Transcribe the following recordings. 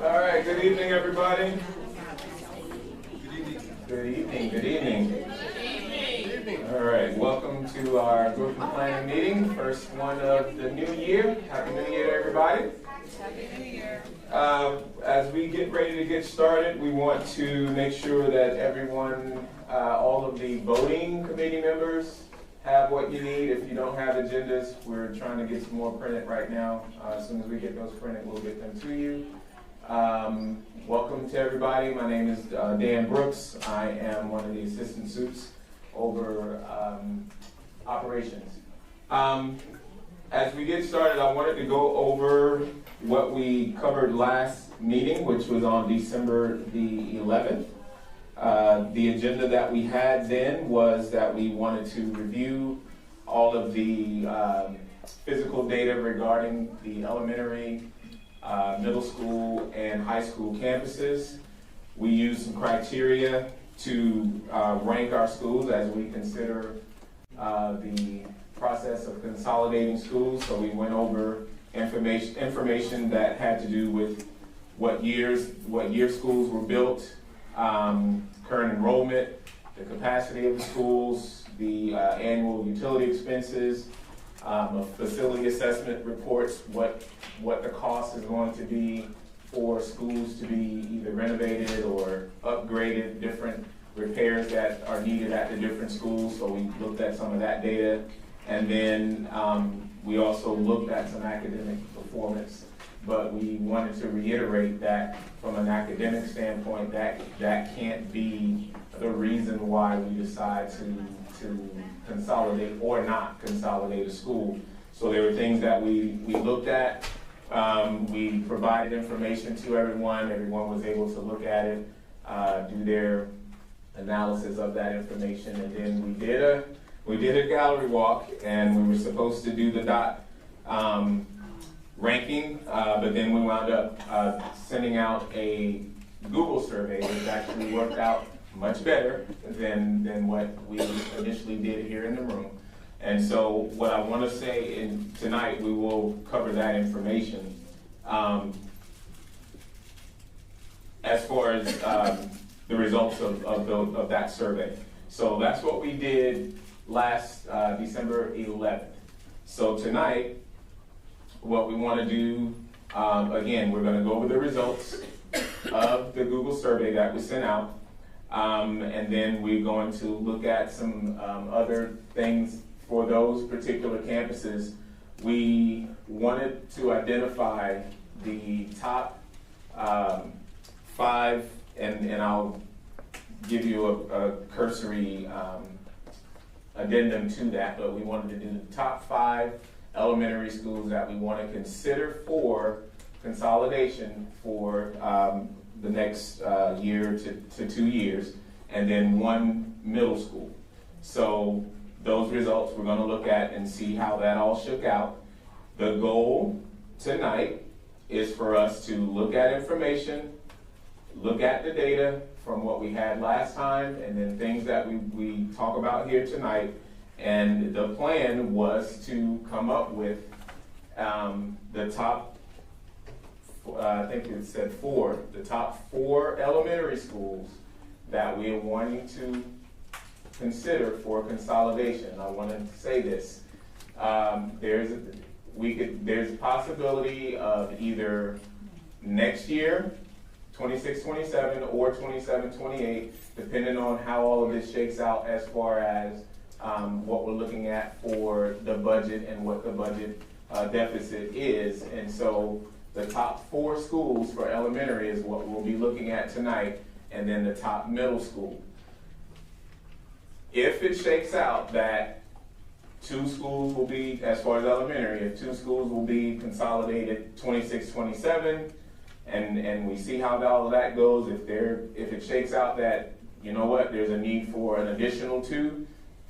All right, good evening, everybody. Good evening, good evening. All right, welcome to our group planning meeting, first one of the new year. Happy New Year to everybody. Happy New Year. As we get ready to get started, we want to make sure that everyone, all of the voting committee members, have what you need. If you don't have agendas, we're trying to get some more printed right now. As soon as we get those printed, we'll get them to you. Welcome to everybody. My name is Dan Brooks. I am one of the assistant suits over operations. As we get started, I wanted to go over what we covered last meeting, which was on December the 11th. The agenda that we had then was that we wanted to review all of the physical data regarding the elementary, middle school, and high school campuses. We used some criteria to rank our schools as we consider the process of consolidating schools. So we went over information that had to do with what year schools were built, current enrollment, the capacity of the schools, the annual utility expenses, facility assessment reports, what the cost is going to be for schools to be either renovated or upgraded, different repairs that are needed at the different schools. So we looked at some of that data. And then we also looked at some academic performance, but we wanted to reiterate that from an academic standpoint, that can't be the reason why we decide to consolidate or not consolidate a school. So there were things that we looked at. We provided information to everyone. Everyone was able to look at it, do their analysis of that information, and then we did a gallery walk, and we were supposed to do the dot ranking, but then we wound up sending out a Google survey, which actually worked out much better than what we initially did here in the room. And so what I want to say tonight, we will cover that information. As far as the results of that survey. So that's what we did last December 11th. So tonight, what we want to do, again, we're going to go over the results of the Google survey that was sent out. And then we're going to look at some other things for those particular campuses. We wanted to identify the top 5, and I'll give you a cursory addendum to that, but we wanted to do the top 5 elementary schools that we want to consider for consolidation for the next year to 2 years, and then 1 middle school. So those results we're going to look at and see how that all shook out. The goal tonight is for us to look at information, look at the data from what we had last time, and then things that we talk about here tonight. And the plan was to come up with the top, I think it said 4, the top 4 elementary schools that we are wanting to consider for consolidation. I want to say this. There's a possibility of either next year, 26-27, or 27-28, depending on how all of this shakes out as far as what we're looking at for the budget and what the budget deficit is. And so the top 4 schools for elementary is what we'll be looking at tonight, and then the top middle school. If it shakes out that 2 schools will be, as far as elementary, if 2 schools will be consolidated 26-27, and we see how all of that goes, if it shakes out that, you know what, there's a need for an additional 2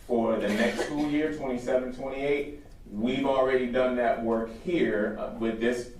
for the next school year, 27-28, we've already done that work here with this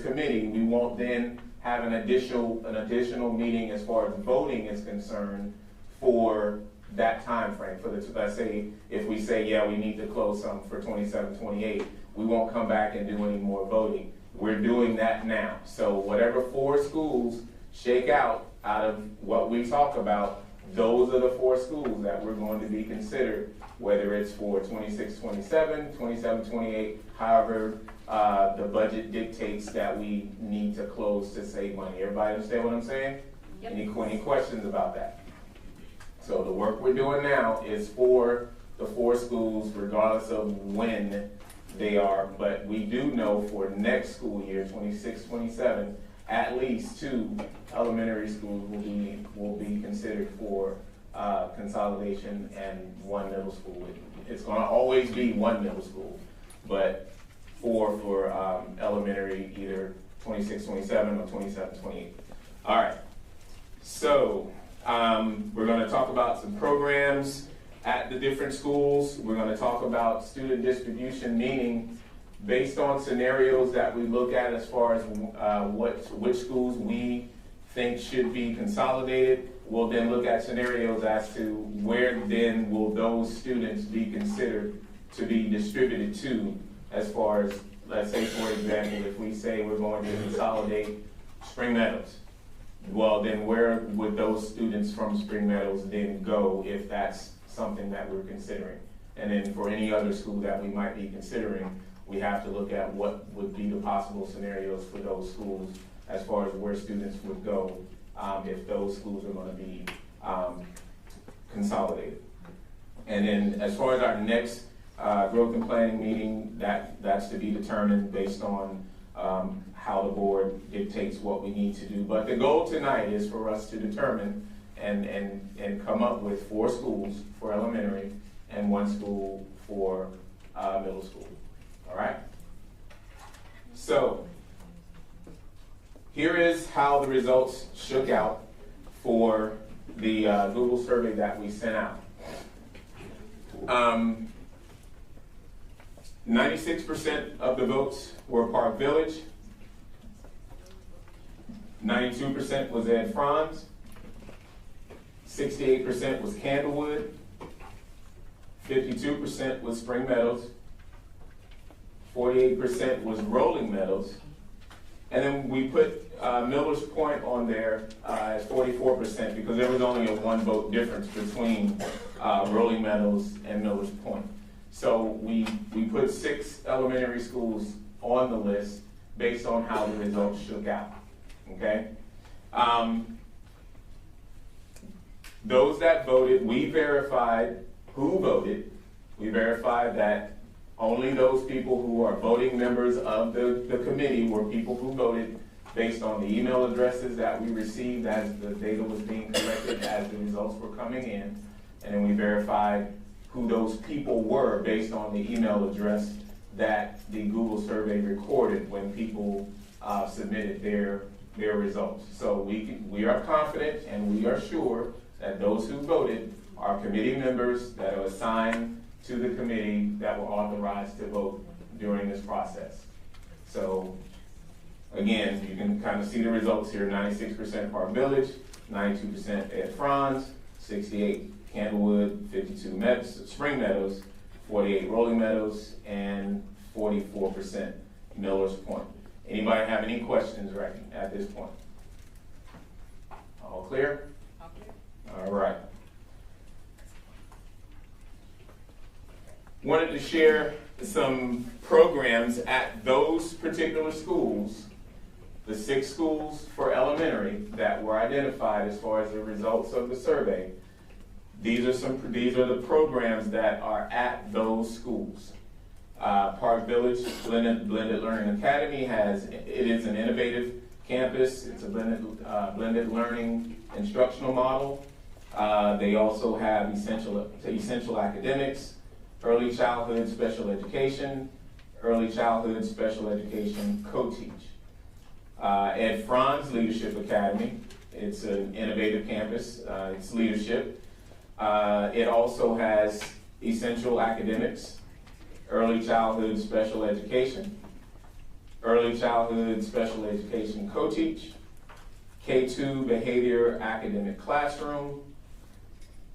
committee. We won't then have an additional meeting as far as voting is concerned for that time frame. For let's say, if we say, yeah, we need to close some for 27-28, we won't come back and do any more voting. We're doing that now. So whatever 4 schools shake out of what we talk about, those are the 4 schools that we're going to be considered, whether it's for 26-27, 27-28, however the budget dictates that we need to close to save money. Everybody understand what I'm saying? Yep. Any questions about that? So the work we're doing now is for the 4 schools, regardless of when they are, but we do know for next school year, 26-27, at least 2 elementary schools will be considered for consolidation, and 1 middle school. It's going to always be 1 middle school, but 4 for elementary, either 26-27 or 27-28. All right, so we're going to talk about some programs at the different schools. We're going to talk about student distribution, meaning based on scenarios that we look at as far as which schools we think should be consolidated. We'll then look at scenarios as to where then will those students be considered to be distributed to, as far as, let's say, for example, if we say we're going to consolidate Spring Meadows, well, then where would those students from Spring Meadows then go if that's something that we're considering? And then for any other school that we might be considering, we have to look at what would be the possible scenarios for those schools as far as where students would go if those schools are going to be consolidated. And then as far as our next growth and planning meeting, that's to be determined based on how the board dictates what we need to do. But the goal tonight is for us to determine and come up with 4 schools for elementary and 1 school for middle school. All right? So here is how the results shook out for the Google survey that we sent out. 96% of the votes were Park Village. 92% was Ed Franz. 68% was Candlewood. 52% was Spring Meadows. 48% was Rolling Meadows. And then we put Miller's Point on there as 44% because there was only a 1 vote difference between Rolling Meadows and Miller's Point. So we put 6 elementary schools on the list based on how the results shook out. Okay? those that voted, we verified who voted. We verified that only those people who are voting members of the committee were people who voted based on the email addresses that we received as the data was being collected, as the results were coming in. And then we verified who those people were based on the email address that the Google survey recorded when people submitted their results. So we are confident and we are sure that those who voted are committee members that are assigned to the committee that were authorized to vote during this process. So again, you can kind of see the results here: 96% Park Village, 92% Ed Franz, 68 Candlewood, 52 Spring Meadows, 48 Rolling Meadows, and 44% Millers Point. Anybody have any questions right at this point? All clear? All clear. All right. Wanted to share some programs at those particular schools, the 6 schools for elementary that were identified as far as the results of the survey. These are the programs that are at those schools. Park Village Blended Learning Academy is an innovative campus. It's a blended learning instructional model. They also have essential academics, early childhood special education, early childhood special education co-teach. Ed Franz Leadership Academy, it's an innovative campus, it's leadership. It also has essential academics, early childhood special education, early childhood special education co-teach, K-2 behavior academic classroom,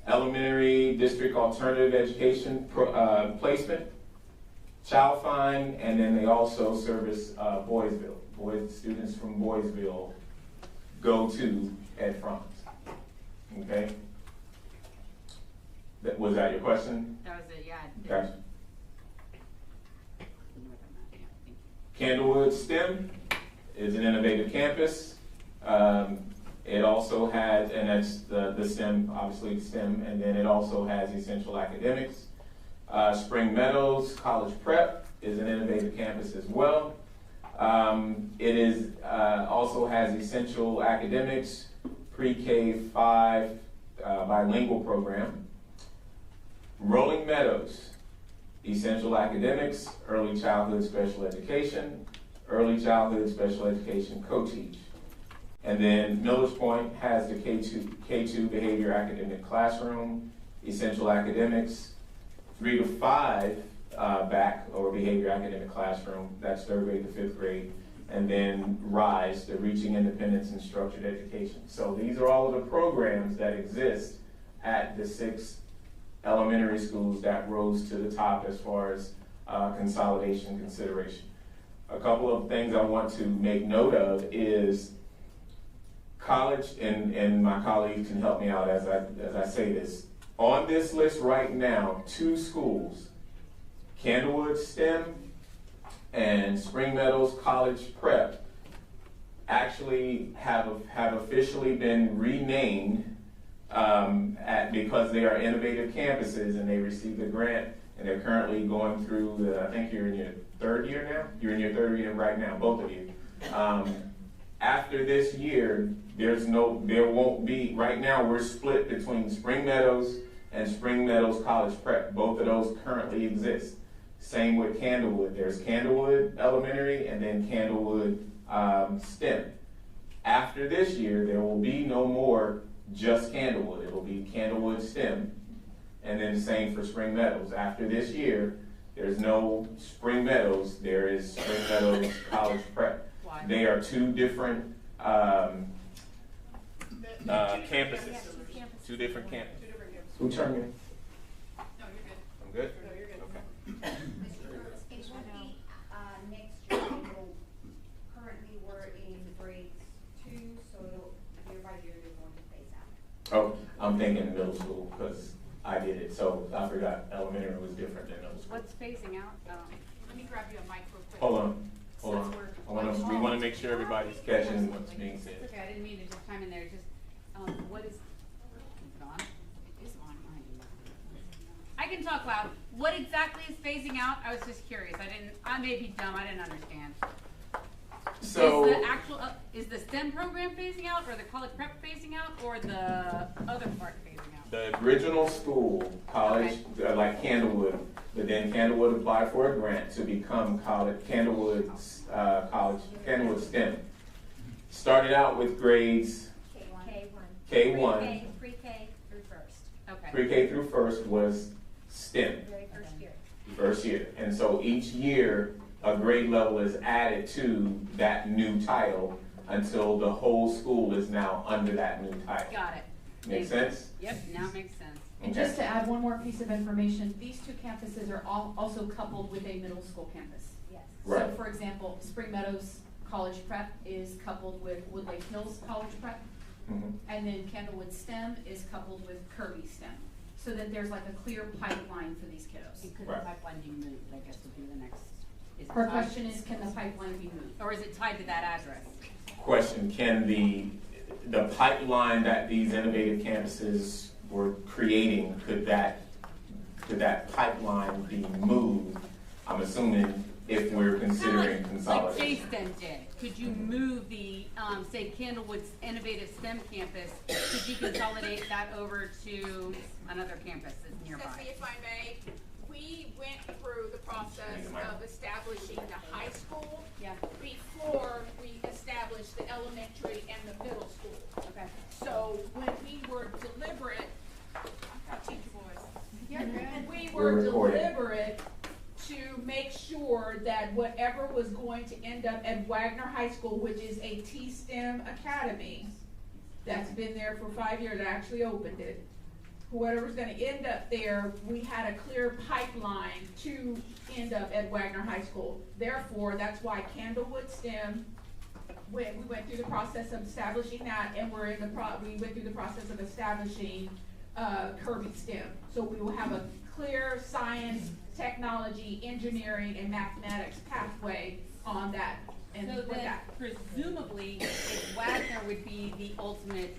elementary district alternative education placement, Child Find, and then they also service Boysville. Students from Boysville go to Ed Franz. Okay? Was that your question? That was it, yeah. Gotcha. Candlewood STEM is an innovative campus. It also has, and that's the STEM, obviously STEM, and then it also has essential academics. Spring Meadows College Prep is an innovative campus as well. It also has essential academics, pre-K 5 bilingual program. Rolling Meadows, essential academics, early childhood special education, early childhood special education co-teach. And then Millers Point has the K2 behavior academic classroom, essential academics, 3 to 5 back or behavior academic classroom, that's 3rd grade to 5th grade, and then RISE, the Reaching Independence in Structured Education. So these are all of the programs that exist at the 6 elementary schools that rose to the top as far as consolidation consideration. A couple of things I want to make note of is college, and my colleagues can help me out as I say this. On this list right now, 2 schools, Candlewood STEM and Spring Meadows College Prep, actually have officially been renamed because they are innovative campuses and they received a grant, and they're currently going through I think you're in your 3rd year now? You're in your 3rd year right now, both of you. After this year, there won't be, right now we're split between Spring Meadows and Spring Meadows College Prep. Both of those currently exist. Same with Candlewood. There's Candlewood Elementary and then Candlewood STEM. After this year, there will be no more just Candlewood. It will be Candlewood STEM, and then the same for Spring Meadows. After this year, there's no Spring Meadows, there is Spring Meadows College Prep. Why? They are 2 different campuses. 2 different campuses. Who turned me? No, you're good. I'm good? No, you're good. Okay. It won't be next year. Currently, we're in grade 2, so year by year they're going to phase out. Oh, I'm thinking middle school because I did it, so I forgot elementary was different than middle school. What's phasing out? Let me grab you a mic real quick. Hold on. We want to make sure everybody's catching what's being said. It's okay, I didn't mean to just chime in there. Just what is? Keep it on. can talk loud. What exactly is phasing out? I was just curious. I may be dumb. I didn't understand. So is the actual is the STEM program phasing out, or the college prep phasing out, or the other part phasing out? the original school, college, like Candlewood, but then Candlewood applied for a grant to become Candlewood STEM. Started out with grades K1. Pre-K through first. Okay. Pre-K through first was STEM, Very first year. first year. And so each year, a grade level is added to that new title until the whole school is now under that new title. Got it. Make sense? Yep. Now it makes sense. And just to add one more piece of information, these two campuses are all also coupled with a middle school campus. Yes. Right. So for example, Spring Meadows College Prep is coupled with Woodlake Hills College Prep, Mhm. and then Candlewood STEM is coupled with Kirby STEM, so that there's like a clear pipeline for these kiddos. And could Right. the pipeline be moved? I guess would be the next. Is it Her tied- question is, can the pipeline be moved? or is it tied to that address? Question, can the pipeline that these innovative campuses were creating, could that pipeline be moved? I'm assuming if we're considering Like consolidation. Jason did. Could you move the, say, Candlewood's innovative STEM campus? Could you consolidate that over to another campus that's nearby? Ceci, if I may, we went through the process of establishing the high school Yeah. before we established the elementary and the middle school. Okay. So when we were deliberate, I'll teach you boys. Yeah. We We're were recording. deliberate to make sure that whatever was going to end up at Wagner High School, which is a T-STEM academy, that's been there for 5 years, I actually opened it. Whatever's gonna end up there, we had a clear pipeline to end up at Wagner High School. Therefore, that's why Candlewood STEM, we went through the process of establishing that, and we went through the process of establishing, Kirby STEM. So we will have a clear science, technology, engineering, and mathematics pathway on that. And So with then that, presumably, if Wagner would be the ultimate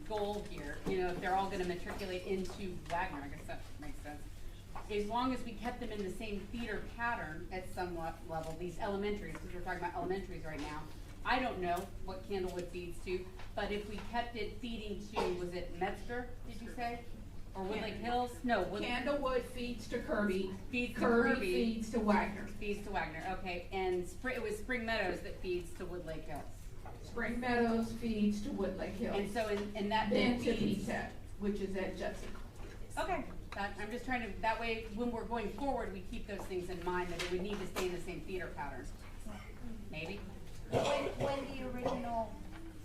goal here, you know, if they're all gonna matriculate into Wagner, I guess that makes sense. As long as we kept them in the same feeder pattern at somewhat level, these elementaries, because we're talking about elementaries right now. I don't know what Candlewood feeds to, but if we kept it feeding to, was it Metzger, did you say? Or Woodlake Hills? No, Candlewood feeds to Kirby. Feeds to Kirby Kirby. feeds to Wagner. feeds to Wagner, okay, and it was Spring Meadows that feeds to Woodlake Hills. Spring Meadows feeds to Woodlake Hills. And so in that Then then to feeds. PTech, which is at Judson. Okay, I'm just trying to, that way, when we're going forward, we keep those things in mind, that it would need to stay in the same feeder pattern. Maybe? When the original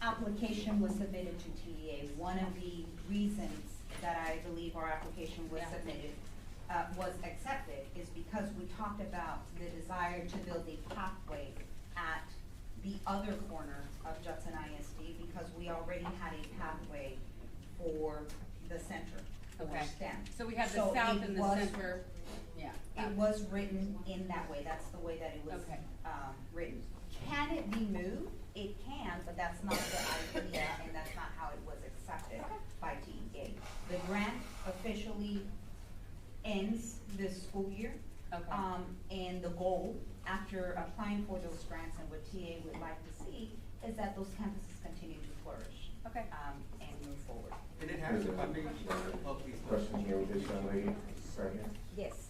application was submitted to TEA, one of the reasons that I believe our application was Yeah. submitted, was accepted, is because we talked about the desire to build a pathway at the other corner of Judson ISD, because we already had a pathway for the center, for Okay. STEM. So we have the So south it and the was- center, yeah. It was written in that way, that's the way that it was, Okay. written. Can it be moved? It can, but that's not the idea, and that's not how it was accepted by TEA. The grant officially ends this school year. Okay. And the goal, after applying for those grants and what TA would like to see, is that those campuses continue to flourish. Okay. And move forward. Did it have funding? Oh, please. Question here with this young lady, right here. Yes.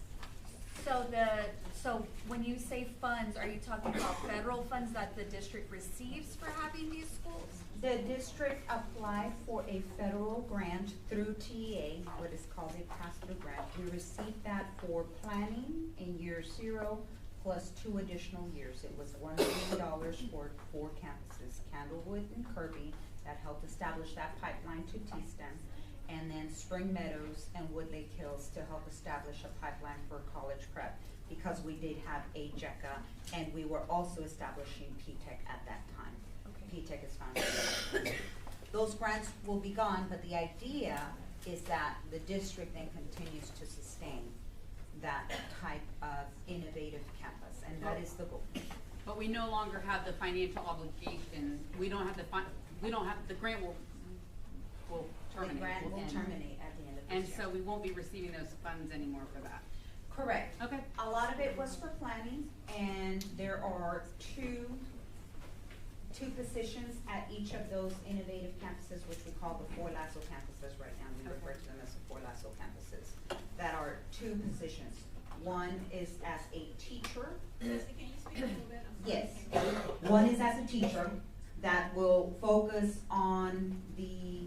So when you say funds, are you talking about federal funds that the district receives for having these schools? The district applied for a federal grant through TEA, what is called a pass-through grant. We received that for planning in year 0 plus 2 additional years. It was $1 million for 4 campuses, Candlewood and Kirby, that helped establish that pipeline to T-STEM. And then Spring Meadows and Woodlake Hills to help establish a pipeline for college prep, because we did have a JECA, and we were also establishing PTech at that time. PTech is founded. Those grants will be gone, but the idea is that the district then continues to sustain that type of innovative campus, and that is the goal. But we no longer have the financial obligation, we don't have the grant will The terminate. grant will end. terminate at the end of And so we won't be receiving those funds anymore for that. Correct. Okay. A lot of it was for planning, and there are two positions at each of those innovative campuses, which we call the four LASSO campuses right now. We refer to them as the four LASSO campuses. That are two positions. One is as a teacher. Leslie, can you speak a little bit? I'm sorry. Yes. One is as a teacher that will focus on the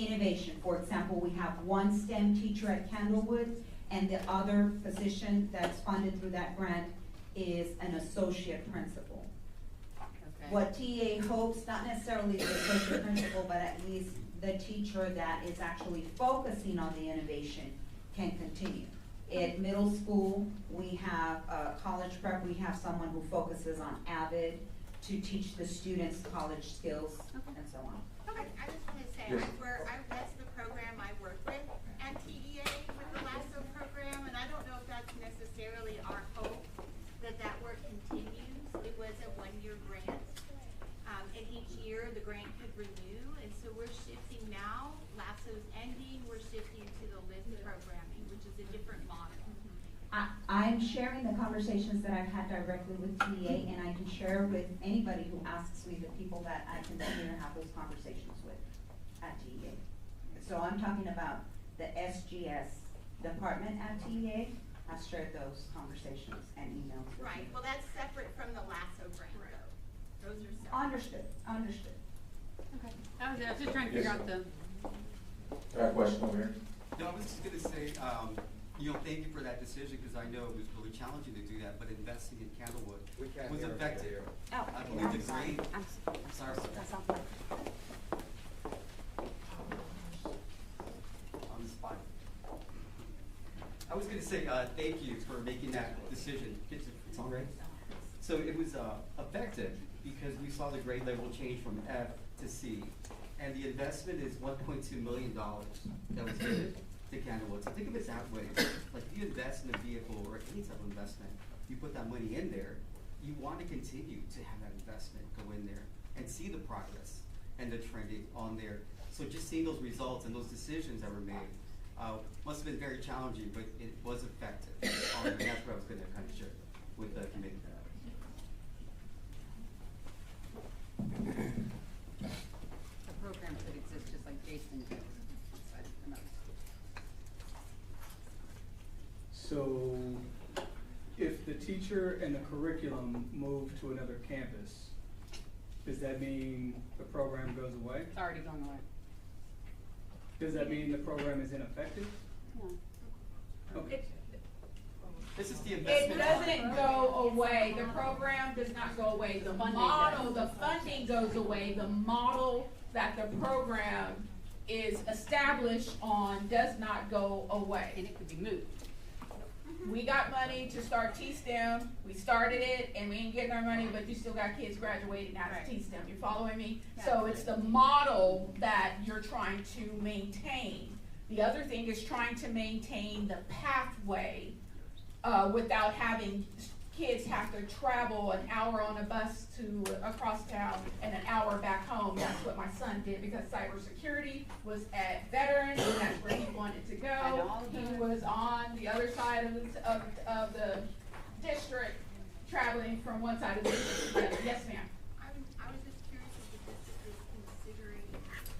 innovation. For example, we have one STEM teacher at Candlewood, and the other position that's funded through that grant is an associate principal. Okay. What TA hopes, not necessarily the associate principal, but at least the teacher that is actually focusing on the innovation can continue. At middle school, we have, college prep, we have someone who focuses on AVID to teach the students college skills and so on. I just want to say, Yes. that's the program I work with at TEA with the LASSO program, and I don't know if that's necessarily our hope that that work continues. It was a one-year grant, and each year the grant could renew, and so we're shifting now. LASSO's ending, we're shifting to the LIFT programming, which is a different model. I'm sharing the conversations that I've had directly with TA, and I can share with anybody who asks me, the people that I continue to have those conversations with at TA. So I'm talking about the SGS department at TA. I've shared those conversations and emails with Right, you. well, that's separate from the LASSO grant, though. Those are separate. Understood, understood. Okay. That was it. I was just trying to figure Yes, out the. Got a question over here? No, I was just gonna say, thank you for that decision, because I know it was really challenging to do that, but investing in Candlewood We can't was hear him effective. here. Oh, I believe the grade, I'm sorry, That's not my. on the spot. I was gonna say, thank you for making that decision. It's all right. So it was, effective, because we saw the grade level change from F to C. And the investment is $1.2 million that was given to Candlewood. So think of it that way. Like, if you invest in a vehicle or any type of investment, you put that money in there, you want to continue to have that investment go in there and see the progress and the trending on there. So just seeing those results and those decisions that were made must have been very challenging, but it was effective. And that's what I was going to kind of share with the committee. The program could exist just like Jason did. But I'm not- So, if the teacher and the curriculum move to another campus, does that mean the program goes away? It's already going away. Does that mean the program is ineffective? Yeah. Okay. This is the It investment. doesn't go away, the program does not go away, the Funding model, does. the funding goes away, the model that the program is established on does not go away. And it could be moved. We got money to start T-STEM, we started it, and we ain't getting our money, but you still got kids graduating out of Right. T-STEM, you following me? So it's the model that you're trying to maintain. The other thing is trying to maintain the pathway, without having kids have to travel an hour on a bus to across town and an hour back home. That's what my son did, because cybersecurity was at Veterans, and that's where he wanted to I know go. all He about it. was on the other side of the district, traveling from one side of the district to the other. Yes, ma'am. I was just curious if the district is considering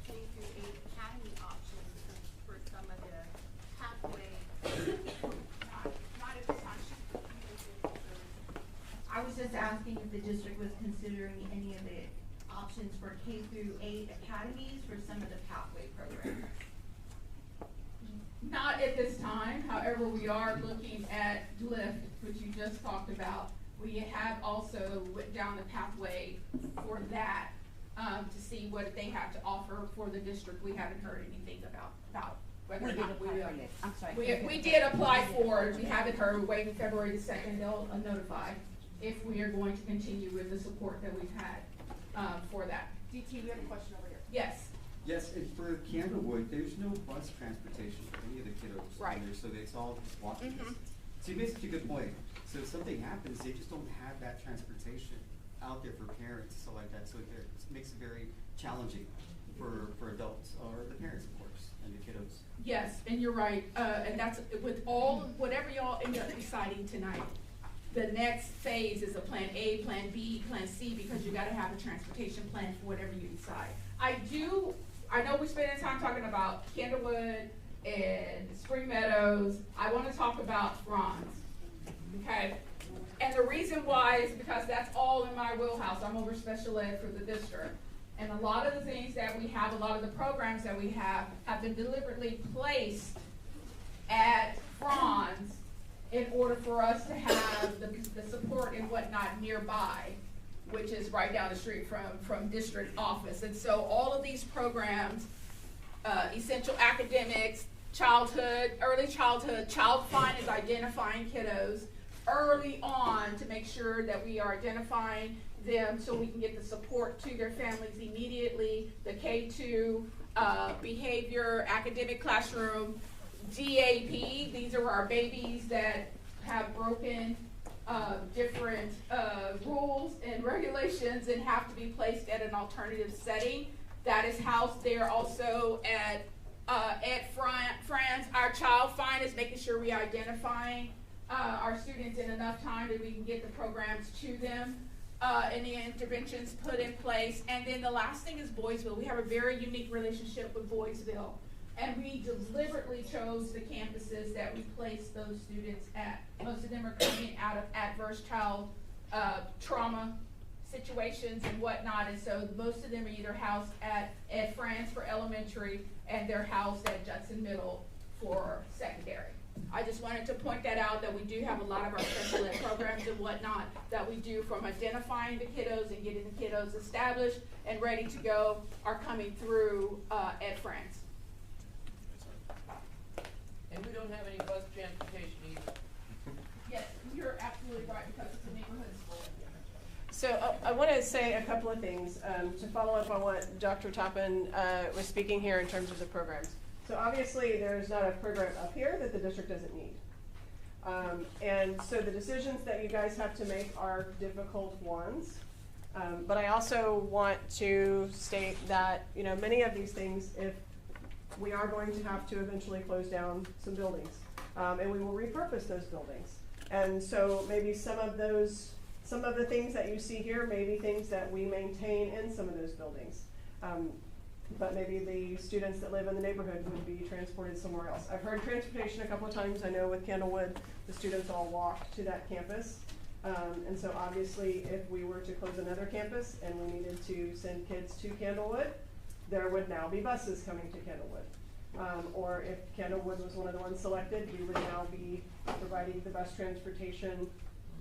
K through 8 academy options for some of the pathway. Not at this time. I was just asking if the district was considering any of the options for K through 8 academies for some of the pathway programs. Not at this time, however, we are looking at LIFT, which you just talked about. We have also went down the pathway for that, to see what they have to offer for the district. We haven't heard anything about whether or not we will. I'm sorry. We did apply for it, we haven't heard, we're waiting February the 2nd, they'll notify if we are going to continue with the support that we've had, for that. DT, we have a question over here. Yes. Yes, and for Candlewood, there's no bus transportation for any of the kiddos. Right. There, so it's all just walking distance. So you made such a good point. So if something happens, they just don't have that transportation out there for parents, so like that. So it makes it very challenging for adults or the parents, of course, and the kiddos. Yes, and you're right, and that's with whatever y'all end up deciding tonight. The next phase is a plan A, plan B, plan C, because you gotta have a transportation plan for whatever you decide. I know we're spending time talking about Candlewood and Spring Meadows. I wanna talk about Franz, okay? And the reason why is because that's all in my wheelhouse. I'm over special ed for the district. And a lot of the things that we have, a lot of the programs that we have been deliberately placed at Franz in order for us to have the support and whatnot nearby, which is right down the street from district office. And so all of these programs, essential academics, childhood, early childhood, Child Find is identifying kiddos early on to make sure that we are identifying them so we can get the support to their families immediately. The K2, behavior, academic classroom, DAP, these are our babies that have broken different rules and regulations and have to be placed at an alternative setting. That is housed there also at Franz. Our Child Find is making sure we are identifying our students in enough time that we can get the programs to them and the interventions put in place. And then the last thing is Boysville. We have a very unique relationship with Boysville. And we deliberately chose the campuses that we placed those students at. Most of them are coming out of adverse child trauma situations and whatnot. And so most of them are either housed at Franz for elementary, and they're housed at Judson Middle for secondary. I just wanted to point that out, that we do have a lot of our special ed programs and whatnot that we do, from identifying the kiddos and getting the kiddos established and ready to go, are coming through at Franz. And we don't have any bus transportation either. Yes, you're absolutely right, because it's a neighborhood school. So I want to say a couple of things to follow up on what Dr. Toppin was speaking here in terms of the programs. So obviously there's not a program up here that the district doesn't need. And so the decisions that you guys have to make are difficult ones. But I also want to state that, you know, many of these things, if we are going to have to eventually close down some buildings, and we will repurpose those buildings. And so maybe some of the things that you see here may be things that we maintain in some of those buildings. But maybe the students that live in the neighborhood would be transported somewhere else. I've heard transportation a couple of times. I know with Candlewood, the students all walk to that campus. And so obviously if we were to close another campus and we needed to send kids to Candlewood, there would now be buses coming to Candlewood. Or if Candlewood was one of the ones selected, we would now be providing the bus transportation,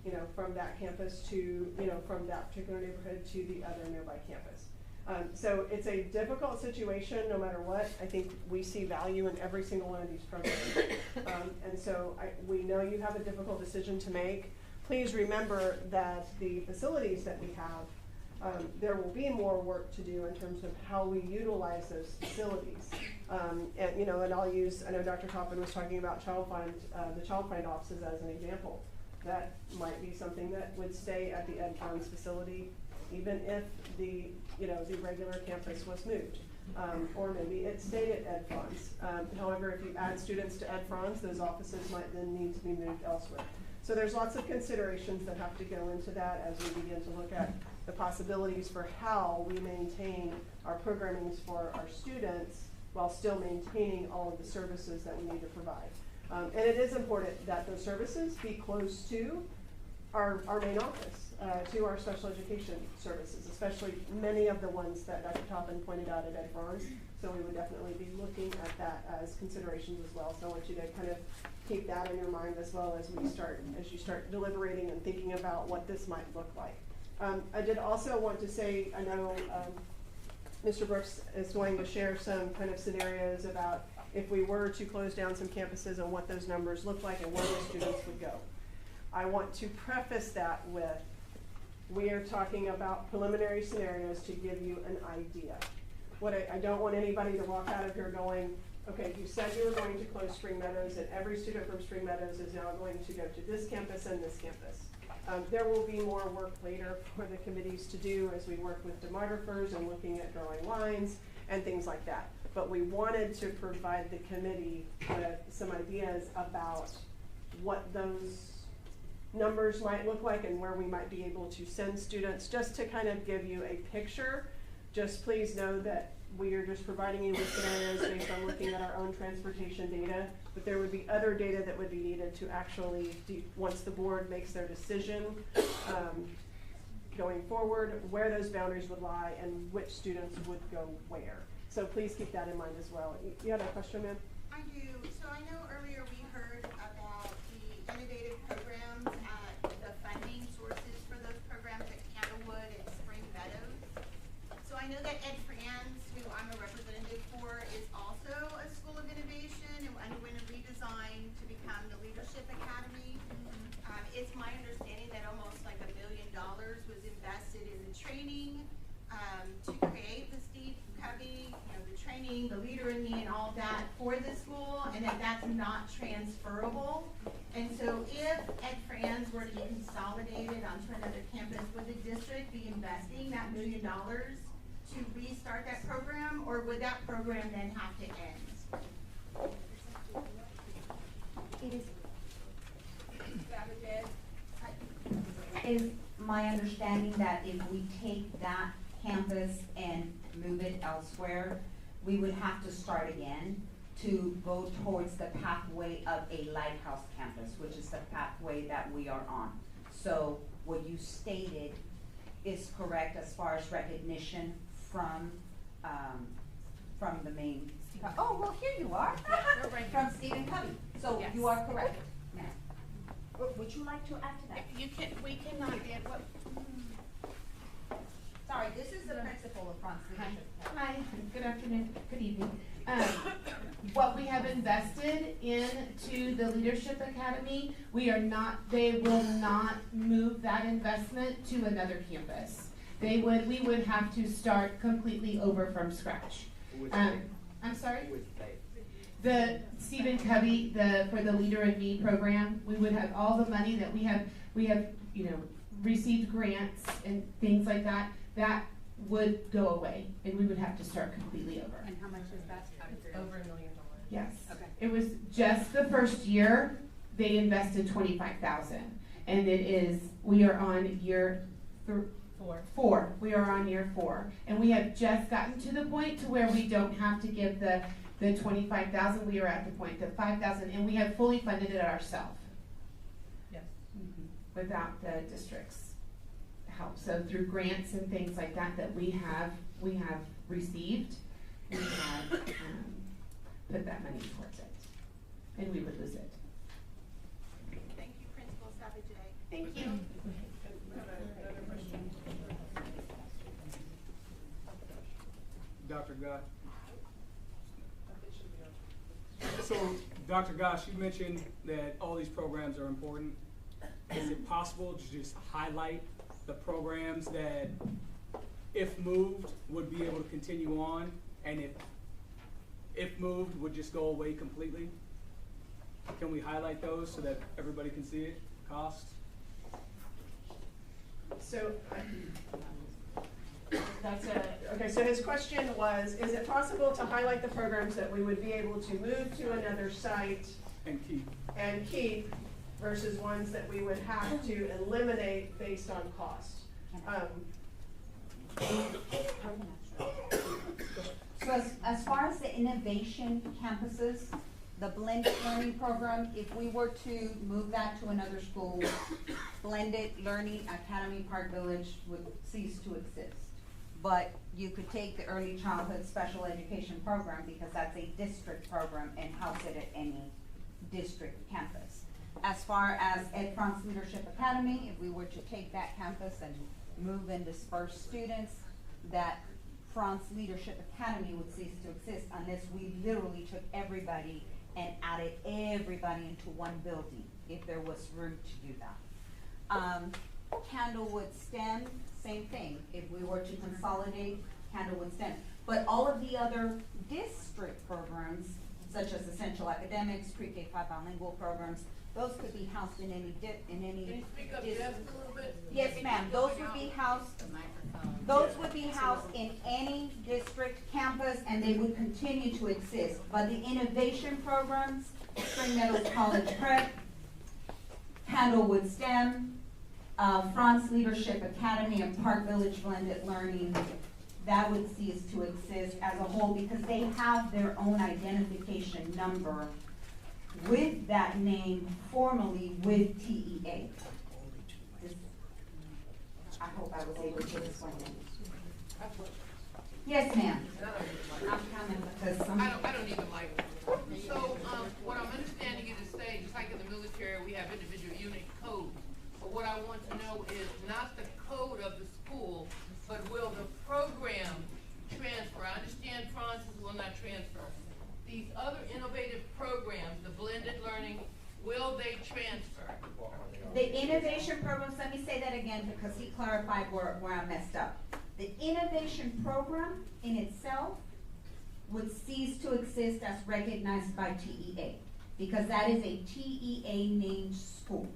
you know, from that campus to, you know, from that particular neighborhood to the other nearby campus. So it's a difficult situation no matter what. I think we see value in every single one of these programs. And so we know you have a difficult decision to make. Please remember that the facilities that we have, there will be more work to do in terms of how we utilize those facilities. And you know, and I know Dr. Toppin was talking about the Child Find offices as an example. That might be something that would stay at the Ed Franz facility, even if the regular campus was moved. Or maybe it stayed at Ed Franz. However, if you add students to Ed Franz, those offices might then need to be moved elsewhere. So there's lots of considerations that have to go into that as we begin to look at the possibilities for how we maintain our programming for our students while still maintaining all of the services that we need to provide. And it is important that those services be close to our main office, to our special education services, especially many of the ones that Dr. Toppin pointed out at Ed Franz. So we would definitely be looking at that as considerations as well. So I want you to kind of keep that in your mind as well as you start deliberating and thinking about what this might look like. I did also want to say, I know Mr. Brooks is going to share some kind of scenarios about if we were to close down some campuses and what those numbers look like and where those students would go. I want to preface that with, we are talking about preliminary scenarios to give you an idea. I don't want anybody to walk out of here going, okay, you said you were going to close Spring Meadows and every student from Spring Meadows is now going to go to this campus and this campus. There will be more work later for the committees to do as we work with demographers and looking at drawing lines and things like that. But we wanted to provide the committee with some ideas about what those numbers might look like and where we might be able to send students, just to kind of give you a picture. Just please know that we are just providing you with scenarios based on looking at our own transportation data, but there would be other data that would be needed to actually, once the board makes their decision going forward, where those boundaries would lie and which students would go where. So please keep that in mind as well. You had a question, ma'am? I do. So I know earlier we heard about the innovative programs, the funding sources for those programs at Candlewood and Spring Meadows. So I know that Ed Franz, who I'm a representative for, is also a school of innovation and underwent a redesign to become the Leadership Academy. It's my understanding that almost like $1 million was invested in the training to create the Steve Covey, the training, the Leader in Me, and all that for the school, and that that's not transferable. And so if Ed Franz were to be consolidated onto another campus, would the district be investing that $1 million to restart that program, or would that program then have to end? It is my understanding that if we take that campus and move it elsewhere, we would have to start again to go towards the pathway of a Lighthouse campus, which is the pathway that we are on. So what you stated is correct as far as recognition from the main. Oh, well, here you are. From Stephen Covey. So Yes. you are correct. Now, would you like to add to that? We cannot get what. Sorry, this is the principal of Front Leadership. Hi, good afternoon, good evening. What we have invested into the Leadership Academy, they will not move that investment to another campus. We would have to start completely over from scratch. I'm sorry? The Stephen Covey, for the Leader in Me program, we would have all the money that we have, received grants and things like that would go away, and we would have to start completely over. And how much is that? Over $1 million. Yes. Okay. It was just the first year, they invested $25,000. And we are on year four. We are on year 4. And we have just gotten to the point to where we don't have to give the $25,000. We are at the point of $5,000, and we have fully funded it ourselves. Yes. Without the district's help. So through grants and things like that we have received, we have put that money towards it, and we would lose it. Thank you, Principal Savage. Thank you. Another question. Dr. Gott. So, Dr. Gosh, you mentioned that all these programs are important. Is it possible to just highlight the programs that, if moved, would be able to continue on, and if moved, would just go away completely? Can we highlight those so that everybody can see it? Cost? So, okay, so his question was, is it possible to highlight the programs that we would be able to move to another site And keep. versus ones that we would have to eliminate based on cost? So as far as the innovation campuses, the blended learning program, if we were to move that to another school, Blended Learning Academy Park Village would cease to exist. But you could take the early childhood special education program, because that's a district program, and house it at any district campus. As far as Ed Franz Leadership Academy, if we were to take that campus and move and disperse students, that Franz Leadership Academy would cease to exist unless we literally took everybody and added everybody into one building, if there was room to do that. Candlewood STEM, same thing. If we were to consolidate Candlewood STEM. But all of the other district programs such as essential academics, pre-K-5 bilingual programs. Those could be housed in any Can you speak up just a little bit? Yes, ma'am, those would be housed, The microphone. those would be housed in any district campus, and they would continue to exist. But the innovation programs, Spring Meadows College Prep, Candlewood STEM, France Leadership Academy, and Park Village Blended Learning, that would cease to exist as a whole because they have their own identification number with that name formally with TEA. I hope I was able to explain it. Yes, ma'am. I'm coming because some. I don't need the mic. So, what I'm understanding you to say, just like in the military, we have individual unit codes. But what I want to know is not the code of the school, but will the program transfer? I understand Francis will not transfer. These other innovative programs, the blended learning, will they transfer? The innovation programs, let me say that again because he clarified where I messed up. The innovation program in itself would cease to exist as recognized by TEA because that is a TEA named school.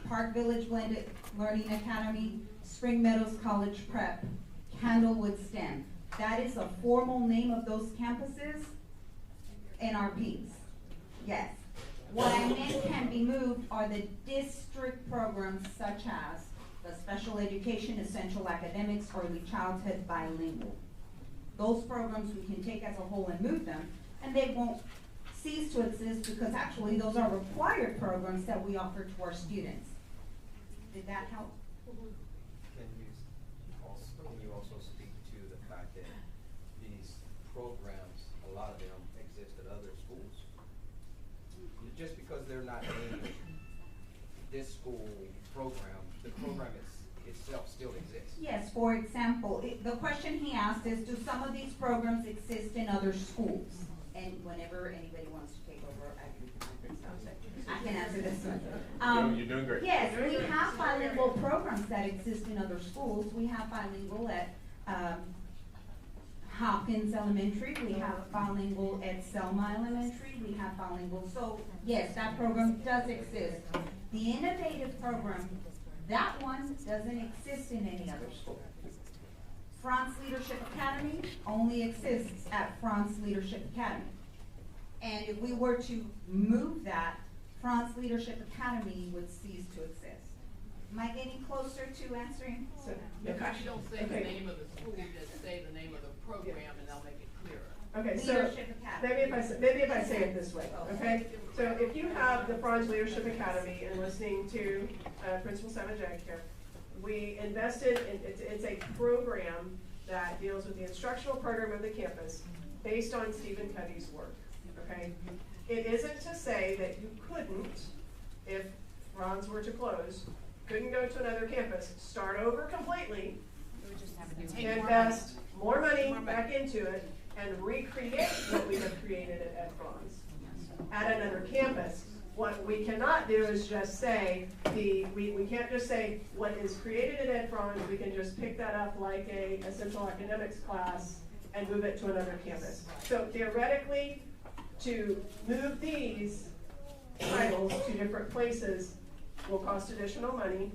Park Village Blended Learning Academy, Spring Meadows College Prep, Candlewood STEM. That is a formal name of those campuses. NRPs, yes. What I meant can be moved are the district programs such as the special education, essential academics, early childhood, bilingual. Those programs we can take as a whole and move them, and they won't cease to exist because actually those are required programs that we offer to our students. Did that help? Can you also speak to the fact that these programs, a lot of them exist at other schools? Just because they're not named this school program, the program itself still exists. Yes, for example, the question he asked is, do some of these programs exist in other schools? And whenever anybody wants to take over, I can answer this one. You're doing great. Yes, we have bilingual programs that exist in other schools. We have bilingual at Hopkins Elementary, we have bilingual at Selma Elementary, we have bilingual. So yes, that program does exist. The innovative program, that one doesn't exist in any other school. France Leadership Academy only exists at France Leadership Academy. And if we were to move that, France Leadership Academy would cease to exist. Am I getting closer to answering? So, If you don't say the name of the school, just say the name of the program and they'll make it clearer. Okay, so Leadership Academy. maybe if I say it this way, okay? So if you have the Franz Leadership Academy and listening to Principal Savage here, we invested in, it's a program that deals with the instructional program of the campus based on Stephen Covey's work, okay? It isn't to say that you couldn't, if Franz were to close, couldn't go to another campus, start over completely, invest more money back into it, and recreate what we have created at Franz at another campus. What we cannot do is just say, we can't just say what is created at Ed Franz, we can just pick that up like a essential academics class and move it to another campus. So theoretically, to move these titles to different places will cost additional money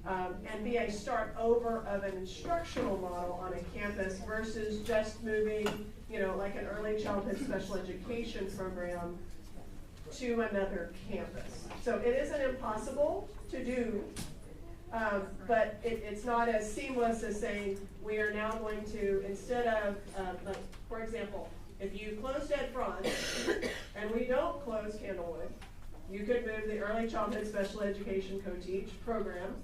and be a start over of an instructional model on a campus versus just moving, you know, like an early childhood special education program to another campus. So it isn't impossible to do, but it's not as seamless as saying we are now going to, instead of, like, for example, if you closed Ed Franz and we don't close Candlewood, you could move the early childhood special education co-teach program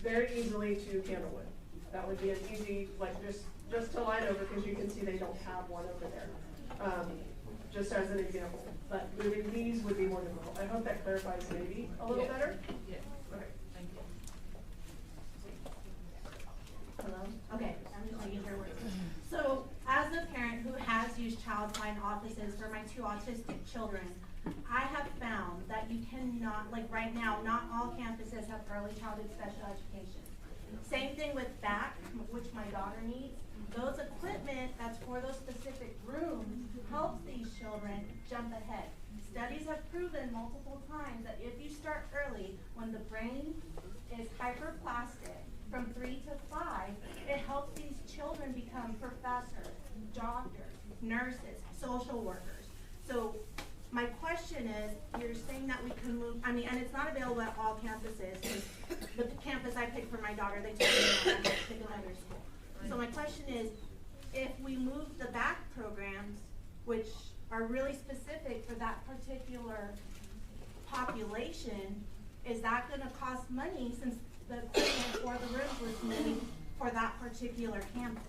very easily to Candlewood. That would be an easy, like just to line over, because you can see they don't have one over there. Just as an example. But moving these would be more difficult. I hope that clarifies maybe a little better. Yeah. Okay. Thank you. Hello? Okay, I'm just making sure we're. So, as a parent who has used child find offices for my two autistic children, I have found that you cannot, like right now, not all campuses have early childhood special education. Same thing with back, which my daughter needs. Those equipment that's for those specific rooms helps these children jump ahead. Studies have proven multiple times that if you start early, when the brain is hyperplastic, from 3 to 5, it helps these children become professors, doctors, nurses, social workers. So my question is, you're saying that we can move, I mean, and it's not available at all campuses, because the campus I picked for my daughter, they told me no, I have to pick another school. So my question is, if we move the back programs, which are really specific for that particular population, is that gonna cost money since the equipment or the rooms was made for that particular campus?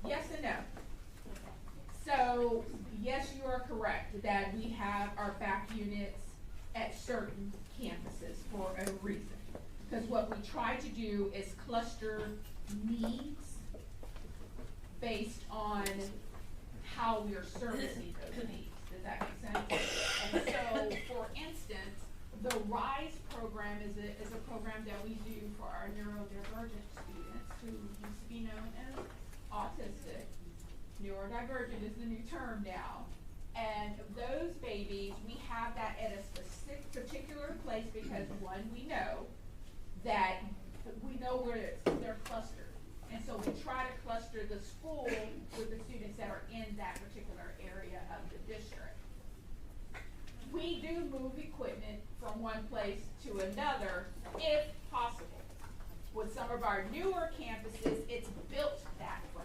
Yes and no. So, yes, you are correct that we have our back units at certain campuses for a reason. Because what we try to do is cluster needs based on how we are servicing those needs. Does that make sense? And so, for instance, the RISE program is a program that we do for our neurodivergent students who used to be known as autistic. Neurodivergent is the new term now. And those babies, we have that at a specific particular place because one, we know where they're clustered. And so we try to cluster the school with the students that are in that particular area of the district. We do move equipment from one place to another if possible. With some of our newer campuses, it's built that way.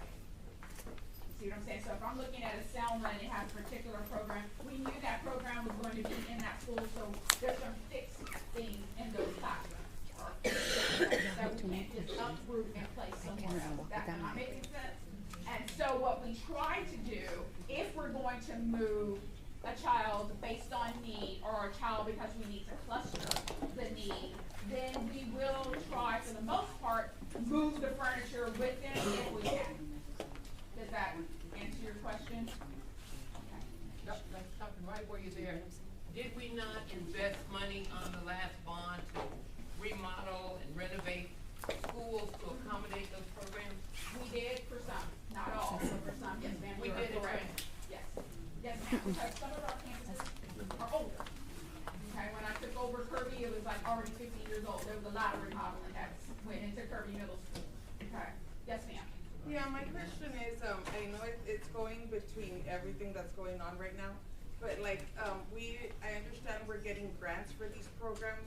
See what I'm saying? So if I'm looking at a Selma and it has a particular program, we knew that program was going to be in that school, so there's some fixed things in those classrooms. That we can't just uproot and place somewhere else. That's not making sense. And so what we try to do, if we're going to move a child based on need, or a child because we need to cluster the need, then we will try, for the most part, move the furniture with them if we can. Does that answer your question? That's something right where you're there. Did we not invest money on the last bond to remodel and renovate schools to accommodate those programs? We did for some, not all, but for some, yes ma'am. We you are did it, correct. right? Yes, yes ma'am, because some of our campuses are older. Okay, when I took over Kirby, it was like already 15 years old. There was a lot of remodeling that went into Kirby Middle School. Okay, yes ma'am. Yeah, my question is, I know it's going between everything that's going on right now, but like, I understand we're getting grants for these programs,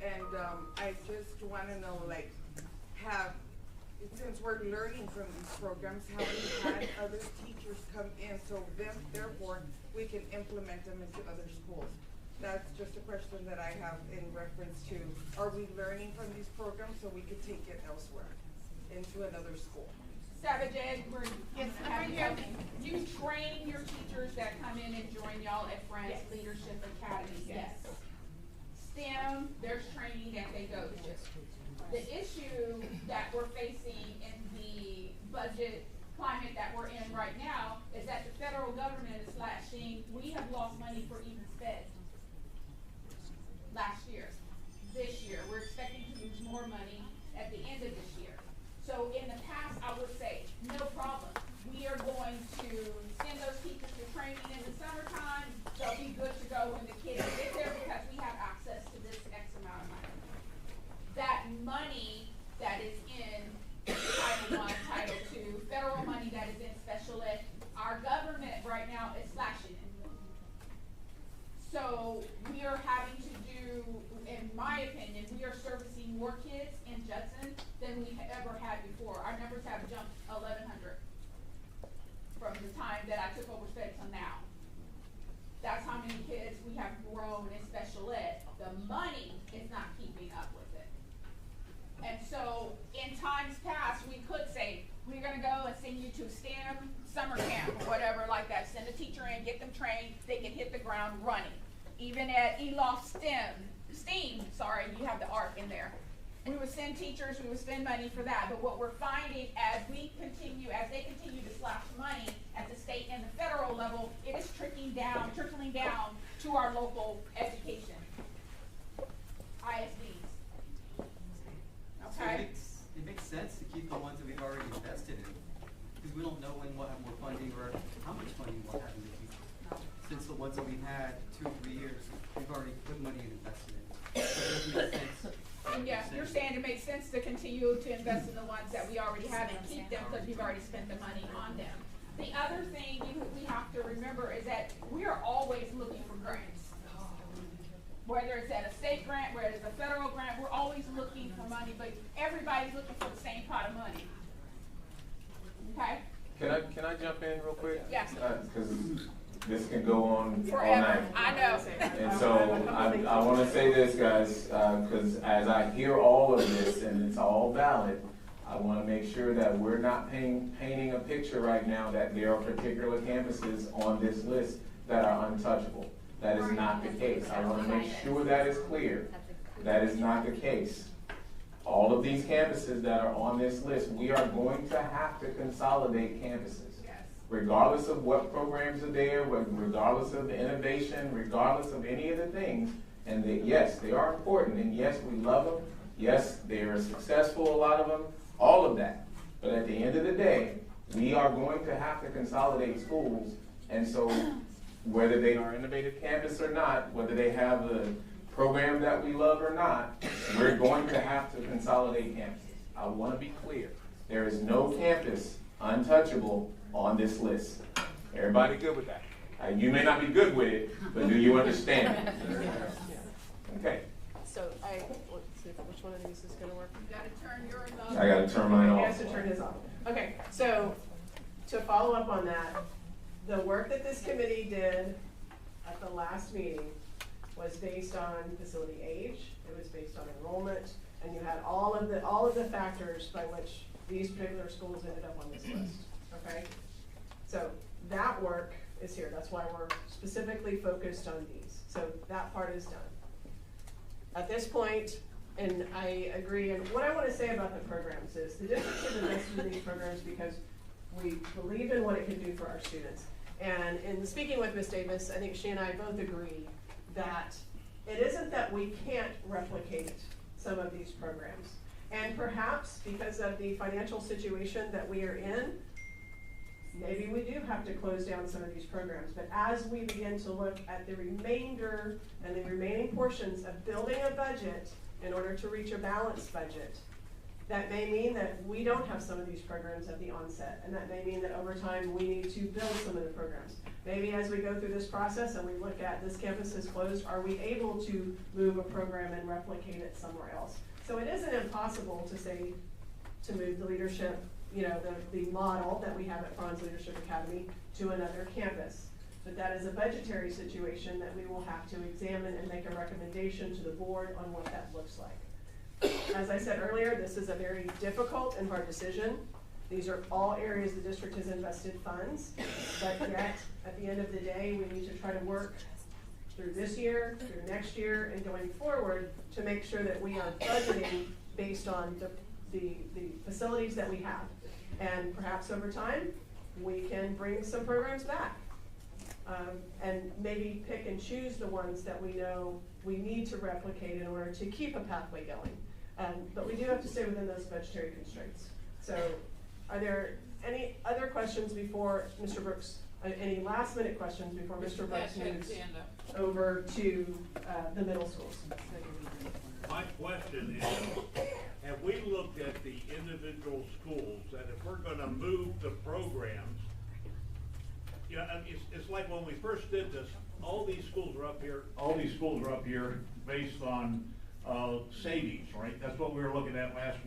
and I just wanna know, like, since we're learning from these programs, have we had other teachers come in, so therefore, we can implement them into other schools? That's just a question that I have in reference to, are we learning from these programs so we could take it elsewhere, into another school? Savage Ed, we're Yes, have I'm you, right you train your teachers that come in and join y'all at Friends Yes. Leadership Academy, yes. STEM, there's training that they go to. The issue that we're facing in the budget climate that we're in right now is that the federal government is slashing. We have lost money for even sped last year. This year, we're expecting to lose more money at the end of this year. So in the past, I would say, no problem. We are going to send those teachers to training in the summertime. They'll be good to go when the kids get there because we have access to this X amount of money. That money that is in Title I, Title II, federal money that is in special ed, our government right now is slashing it. So we are having to do, in my opinion, we are servicing more kids in Judson than we ever had before. Our numbers have jumped 1,100 from the time that I took over SPED till now. That's how many kids we have grown in special ed. The money is not keeping up with it. And so in times past, we could say, we're gonna go and send you to STEM summer camp or whatever like that. Send a teacher in, get them trained, they can hit the ground running. Even at ELOF STEAM, you have the ARC in there. we would send teachers, we would spend money for that. But what we're finding as they continue to slash money at the state and the federal level, it is trickling down to our local education, ISDs. So Okay? it makes sense to keep the ones that we've already invested in, because we don't know when we'll have more funding or how much funding we'll have in the future. Since the ones that we've had 2 or 3 years, we've already put money and invested in. So it doesn't make sense. And yeah, you're saying it makes sense to continue to invest in the ones that we already have and keep them because we've already spent the money on them. The other thing we have to remember is that we are always looking for grants. Whether it's at a state grant, whether it's a federal grant, we're always looking for money, but everybody's looking for the same pot of money. Okay? Can I jump in real quick? Yes. Because this can go on all Forever. night. I know. And so I want to say this, guys, because as I hear all of this and it's all valid, I want to make sure that we're not painting a picture right now that there are particular campuses on this list that are untouchable. That is not the case. I want to make sure that is clear. That is not the case. All of these campuses that are on this list, we are going to have to consolidate campuses. Regardless of what programs are there, regardless of the innovation, regardless of any of the things, and that yes, they are important, and yes, we love them, yes, they are successful, a lot of them, all of that. But at the end of the day, we are going to have to consolidate schools, and so whether they are innovative campus or not, whether they have the program that we love or not, we're going to have to consolidate campuses. I want to be clear. There is no campus untouchable on this list. Everybody good with that? You may not be good with it, but do you understand it? Okay. So let's see which one of these is gonna work. You gotta turn yours off. I gotta turn mine He off. has to turn his off. Okay, so to follow up on that, the work that this committee did at the last meeting was based on facility age, it was based on enrollment, and you had all of the factors by which these particular schools ended up on this list, okay? So that work is here, that's why we're specifically focused on these. So that part is done. At this point, and I agree, and what I want to say about the programs is the district has invested in these programs because we believe in what it can do for our students. And in speaking with Ms. Davis, I think she and I both agree that it isn't that we can't replicate some of these programs. And perhaps because of the financial situation that we are in, maybe we do have to close down some of these programs. But as we begin to look at the remainder and the remaining portions of building a budget in order to reach a balanced budget, that may mean that we don't have some of these programs at the onset. And that may mean that over time we need to build some of the programs. Maybe as we go through this process and we look at this campus is closed, are we able to move a program and replicate it somewhere else? So it isn't impossible to say, to move the leadership, the model that we have at Franz Leadership Academy to another campus. But that is a budgetary situation that we will have to examine and make a recommendation to the board on what that looks like. As I said earlier, this is a very difficult and hard decision. These are all areas the district has invested funds, but yet, at the end of the day, we need to try to work through this year, through next year, and going forward to make sure that we are budgeting based on the facilities that we have. And perhaps over time, we can bring some programs back. And maybe pick and choose the ones that we know we need to replicate in order to keep a pathway going. But we do have to stay within those budgetary constraints. So are there any other questions before Mr. Brooks, any last minute questions before Mr. Brooks moves over to the middle schools? My question is, have we looked at the individual schools, that if we're gonna move the programs, it's like when we first did this, all these schools are up here based on savings, right? That's what we were looking at the last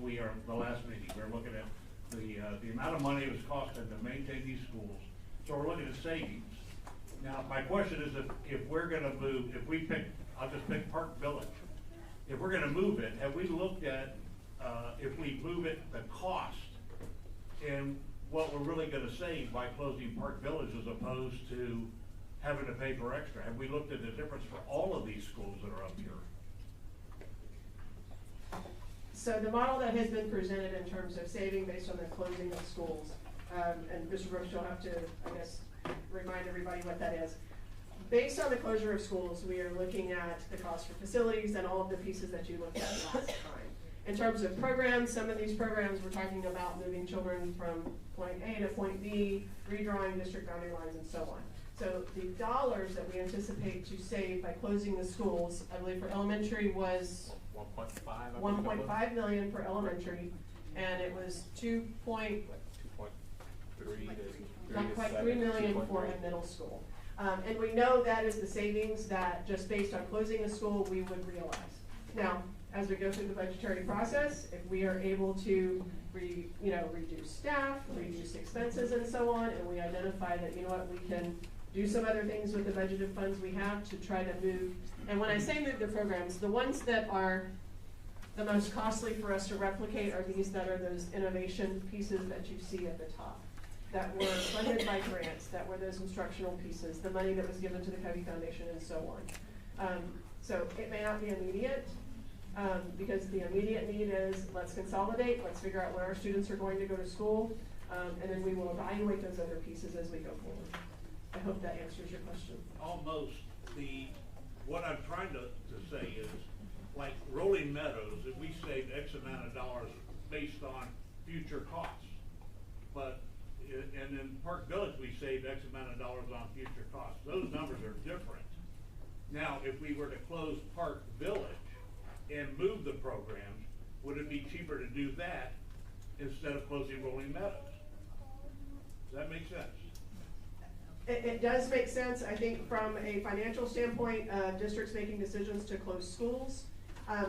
meeting. We were looking at the amount of money it was costing to maintain these schools. So we're looking at savings. Now, my question is if we're gonna move, I'll just pick Park Village. If we're gonna move it, have we looked at, if we move it, the cost and what we're really gonna save by closing Park Village as opposed to having to pay for extra? Have we looked at the difference for all of these schools that are up here? So the model that has been presented in terms of saving based on the closing of schools, and Mr. Brooks, you'll have to, I guess, remind everybody what that is. Based on the closure of schools, we are looking at the cost for facilities and all of the pieces that you looked at last time. In terms of programs, some of these programs we're talking about moving children from point A to point B, redrawing district boundary lines and so on. So the dollars that we anticipate to save by closing the schools, I believe for elementary was 1.5 million for elementary, and it was 2.3 million for a middle school. And we know that is the savings that just based on closing a school we would realize. Now, as we go through the budgetary process, if we are able to reduce staff, reduce expenses and so on, and we identify that, you know what, we can do some other things with the budgeted funds we have to try to move. And when I say move the programs, the ones that are the most costly for us to replicate are these that are those innovation pieces that you see at the top, that were funded by grants, that were those instructional pieces, the money that was given to the Covey Foundation and so on. So it may not be immediate, because the immediate need is let's consolidate, let's figure out where our students are going to go to school, and then we will evaluate those other pieces as we go forward. I hope that answers your question. Almost. What I'm trying to say is, like Rolling Meadows, if we saved X amount of dollars based on future costs, but and in Park Village we saved X amount of dollars on future costs. Those numbers are different. Now, if we were to close Park Village and move the programs, would it be cheaper to do that instead of closing Rolling Meadows? Does that make sense? It does make sense. I think from a financial standpoint, districts making decisions to close schools,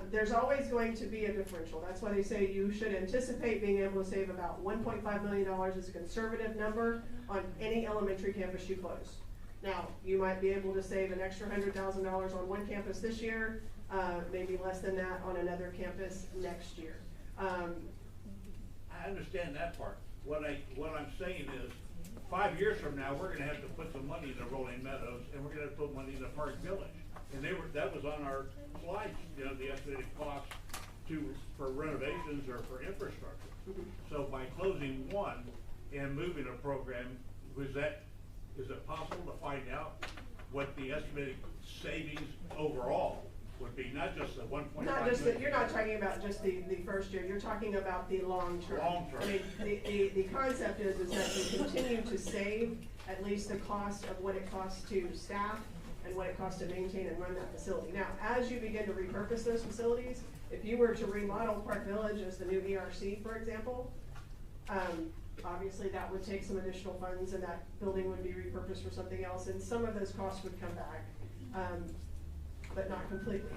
there's always going to be a differential. That's why they say you should anticipate being able to save about $1.5 million as a conservative number on any elementary campus you close. Now, you might be able to save an extra $100,000 on one campus this year, maybe less than that on another campus next year. I understand that part. What I'm saying is, 5 years from now, we're gonna have to put some money into Rolling Meadows, and we're gonna have to put money into Park Village. And that was on our slides, the estimated cost for renovations or for infrastructure. So by closing one and moving a program, is it possible to find out what the estimated savings overall would be, not just the 1.5 million? You're not talking about just the first year, you're talking about the long term. Long term. I mean, the concept is that you continue to save at least the cost of what it costs to staff and what it costs to maintain and run that facility. Now, as you begin to repurpose those facilities, if you were to remodel Park Village as the new ERC, for example, obviously that would take some additional funds and that building would be repurposed for something else, and some of those costs would come back. But not completely.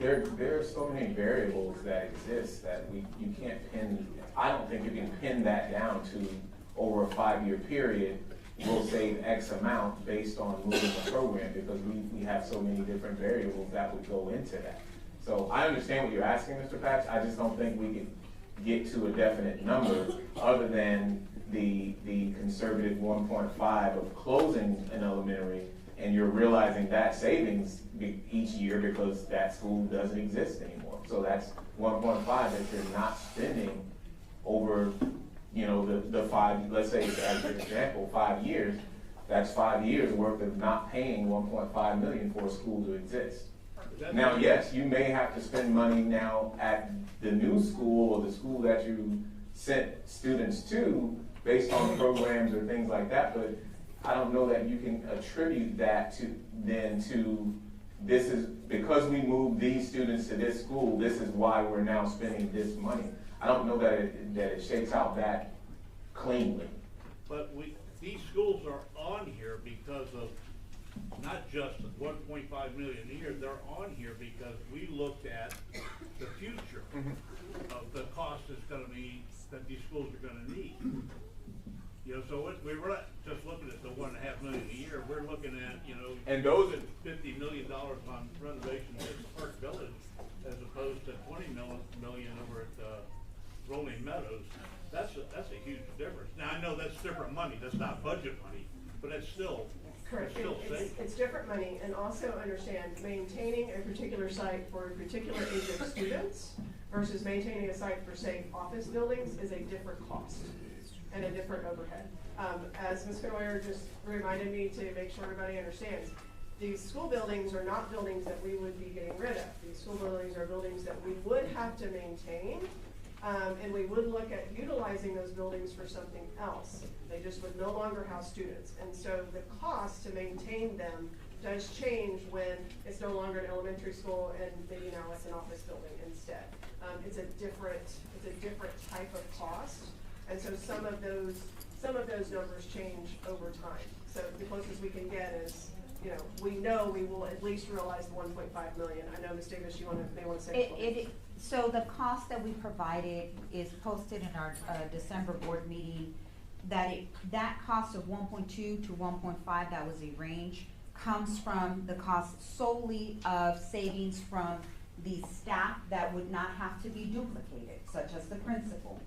There are so many variables that exist that you can't pin. I don't think you can pin that down to over a 5-year period. We'll save X amount based on moving the program, because we have so many different variables that would go into that. So I understand what you're asking, Mr. Patch. I just don't think we can get to a definite number other than the conservative 1.5 of closing an elementary, and you're realizing that savings each year because that school doesn't exist anymore. So that's 1.5 that you're not spending over, the 5, let's say as an example, 5 years. That's 5 years worth of not paying 1.5 million for a school to exist. Now, yes, you may have to spend money now at the new school or the school that you sent students to based on programs or things like that, but I don't know that you can attribute that to this is because we moved these students to this school, this is why we're now spending this money. I don't know that it shakes out that cleanly. But these schools are on here because of not just 1.5 million a year, they're on here because we looked at the future of the cost that these schools are gonna need. So we were not just looking at the 1.5 million a year. We're looking at, and those are $50 million on renovations at Park Village, as opposed to 20 million over at Rolling Meadows. That's a huge difference. Now I know that's different money. That's not budget money, but it's still correct. It's different money, and also understand maintaining a particular site for a particular age of students versus maintaining a site for, say, office buildings is a different cost and a different overhead. As Ms. Coyer just reminded me to make sure everybody understands, these school buildings are not buildings that we would be getting rid of. These school buildings are buildings that we would have to maintain, and we would look at utilizing those buildings for something else. They just would no longer house students. And so the cost to maintain them does change when it's no longer an elementary school and maybe now it's an office building instead. It's a different type of cost. And so some of those numbers change over time. So the closest we can get is, we know we will at least realize the 1.5 million. I know Ms. Davis, may want to say So the cost that we provided is posted in our December board meeting, that cost of 1.2 to 1.5, that was a range, comes from the cost solely of savings from the staff that would not have to be duplicated, such as the principal,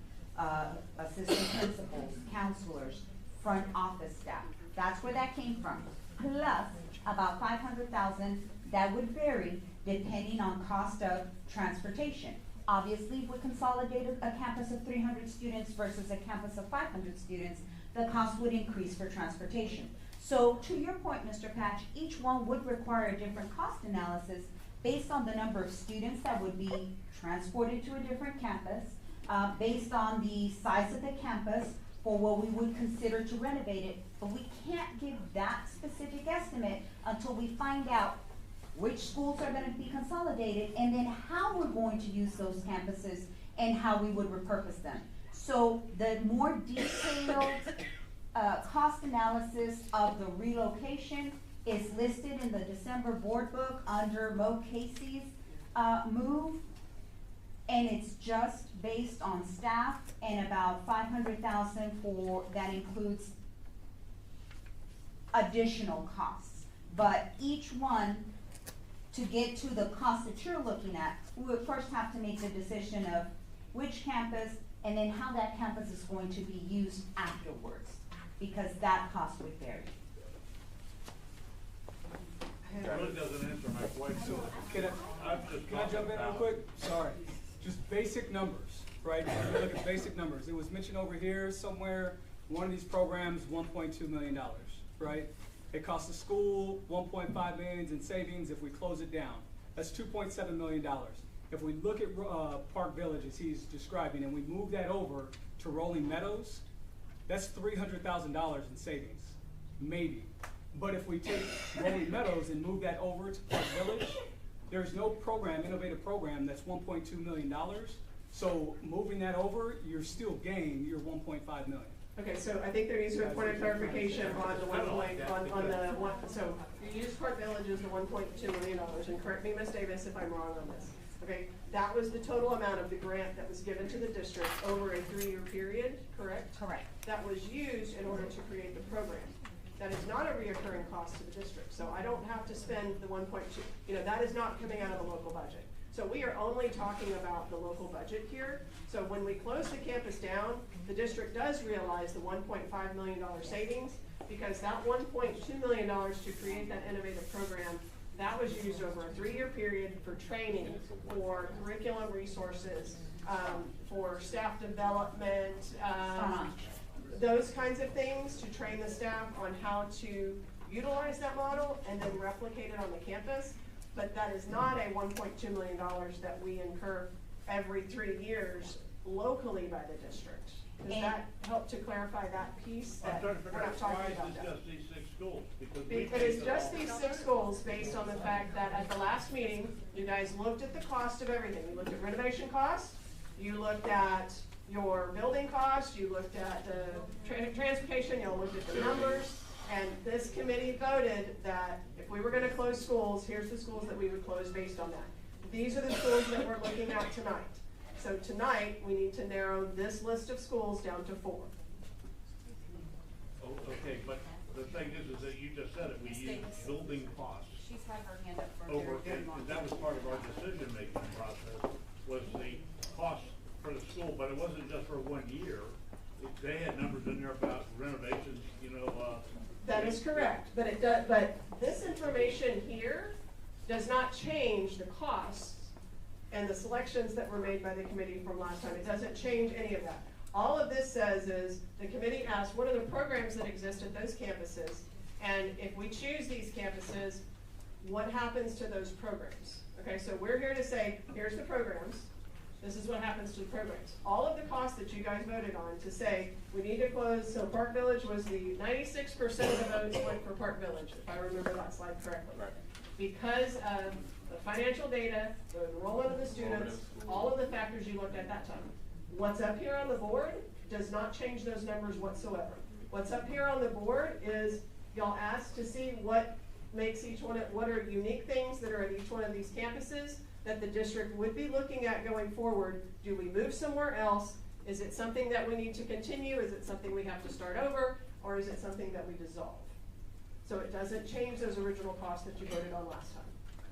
assistant principals, counselors, front office staff. That's where that came from. Plus about 500,000 that would vary depending on cost of transportation. Obviously, if we consolidated a campus of 300 students versus a campus of 500 students, the cost would increase for transportation. So to your point, Mr. Patch, each one would require a different cost analysis based on the number of students that would be transported to a different campus, based on the size of the campus for what we would consider to renovate it. But we can't give that specific estimate until we find out which schools are going to be consolidated and then how we're going to use those campuses and how we would repurpose them. So the more detailed cost analysis of the relocation is listed in the December board book under Mo Casey's move, and it's just based on staff and about 500,000 for, that includes additional costs. But each one, to get to the cost that you're looking at, we would first have to make the decision of which campus and then how that campus is going to be used afterwards, because that cost would vary. It really doesn't answer my question. Can I jump in real quick? Sorry. Just basic numbers, right? If you look at basic numbers. It was mentioned over here somewhere, one of these programs, $1.2 million, right? It costs the school $1.5 million in savings if we close it down. That's $2.7 million. If we look at Park Village, as he's describing, and we move that over to Rolling Meadows, that's $300,000 in savings, maybe. But if we take Rolling Meadows and move that over to Park Village, there's no program, innovative program, that's $1.2 million. So moving that over, you're still gaining your $1.5 million. Okay, so I think there needs to be a point of clarification on the so you use Park Village as the $1.2 million, and correct me, Ms. Davis, if I'm wrong on this. Okay, that was the total amount of the grant that was given to the district over a 3-year period, correct? Correct. That was used in order to create the program. That is not a reoccurring cost to the district, so I don't have to spend the 1.2, that is not coming out of the local budget. So we are only talking about the local budget here. So when we close the campus down, the district does realize the $1.5 million savings, because that $1.2 million to create that innovative program, that was used over a 3-year period for training, for curriculum resources, for staff development, those kinds of things, to train the staff on how to utilize that model and then replicate it on the campus. But that is not a $1.2 million that we incur every 3 years locally by the district. Does that help to clarify that piece? That we're not talking about that. Just these 6 schools? It is just these 6 schools, based on the fact that at the last meeting, you guys looked at the cost of everything. You looked at renovation costs, you looked at your building costs, you looked at the transportation, you looked at the numbers, and this committee voted that if we were going to close schools, here's the schools that we would close based on that. These are the schools that we're looking at tonight. So tonight, we need to narrow this list of schools down to 4. Oh, okay, but the thing is that you just said it, we use building costs. She's had her hand up for a Over, very long and time. that was part of our decision-making process, was the cost for the school, but it wasn't just for 1 year. They had numbers in there about renovations, That is correct, but it does. But this information here does not change the costs and the selections that were made by the committee from last time. It doesn't change any of that. All of this says is the committee asked what are the programs that exist at those campuses, and if we choose these campuses, what happens to those programs? Okay, so we're here to say, here's the programs, this is what happens to the programs. All of the costs that you guys voted on to say, we need to close, so Park Village was the 96% of the votes went for Park Village, if I remember that slide correctly. Right. Because of the financial data, the enrollment of the students, all of the factors you looked at that time. What's up here on the board does not change those numbers whatsoever. What's up here on the board is y'all asked to see what makes each one, what are unique things that are at each one of these campuses that the district would be looking at going forward. Do we move somewhere else? Is it something that we need to continue? Is it something we have to start over? Or is it something that we dissolve? So it doesn't change those original costs that you voted on last time.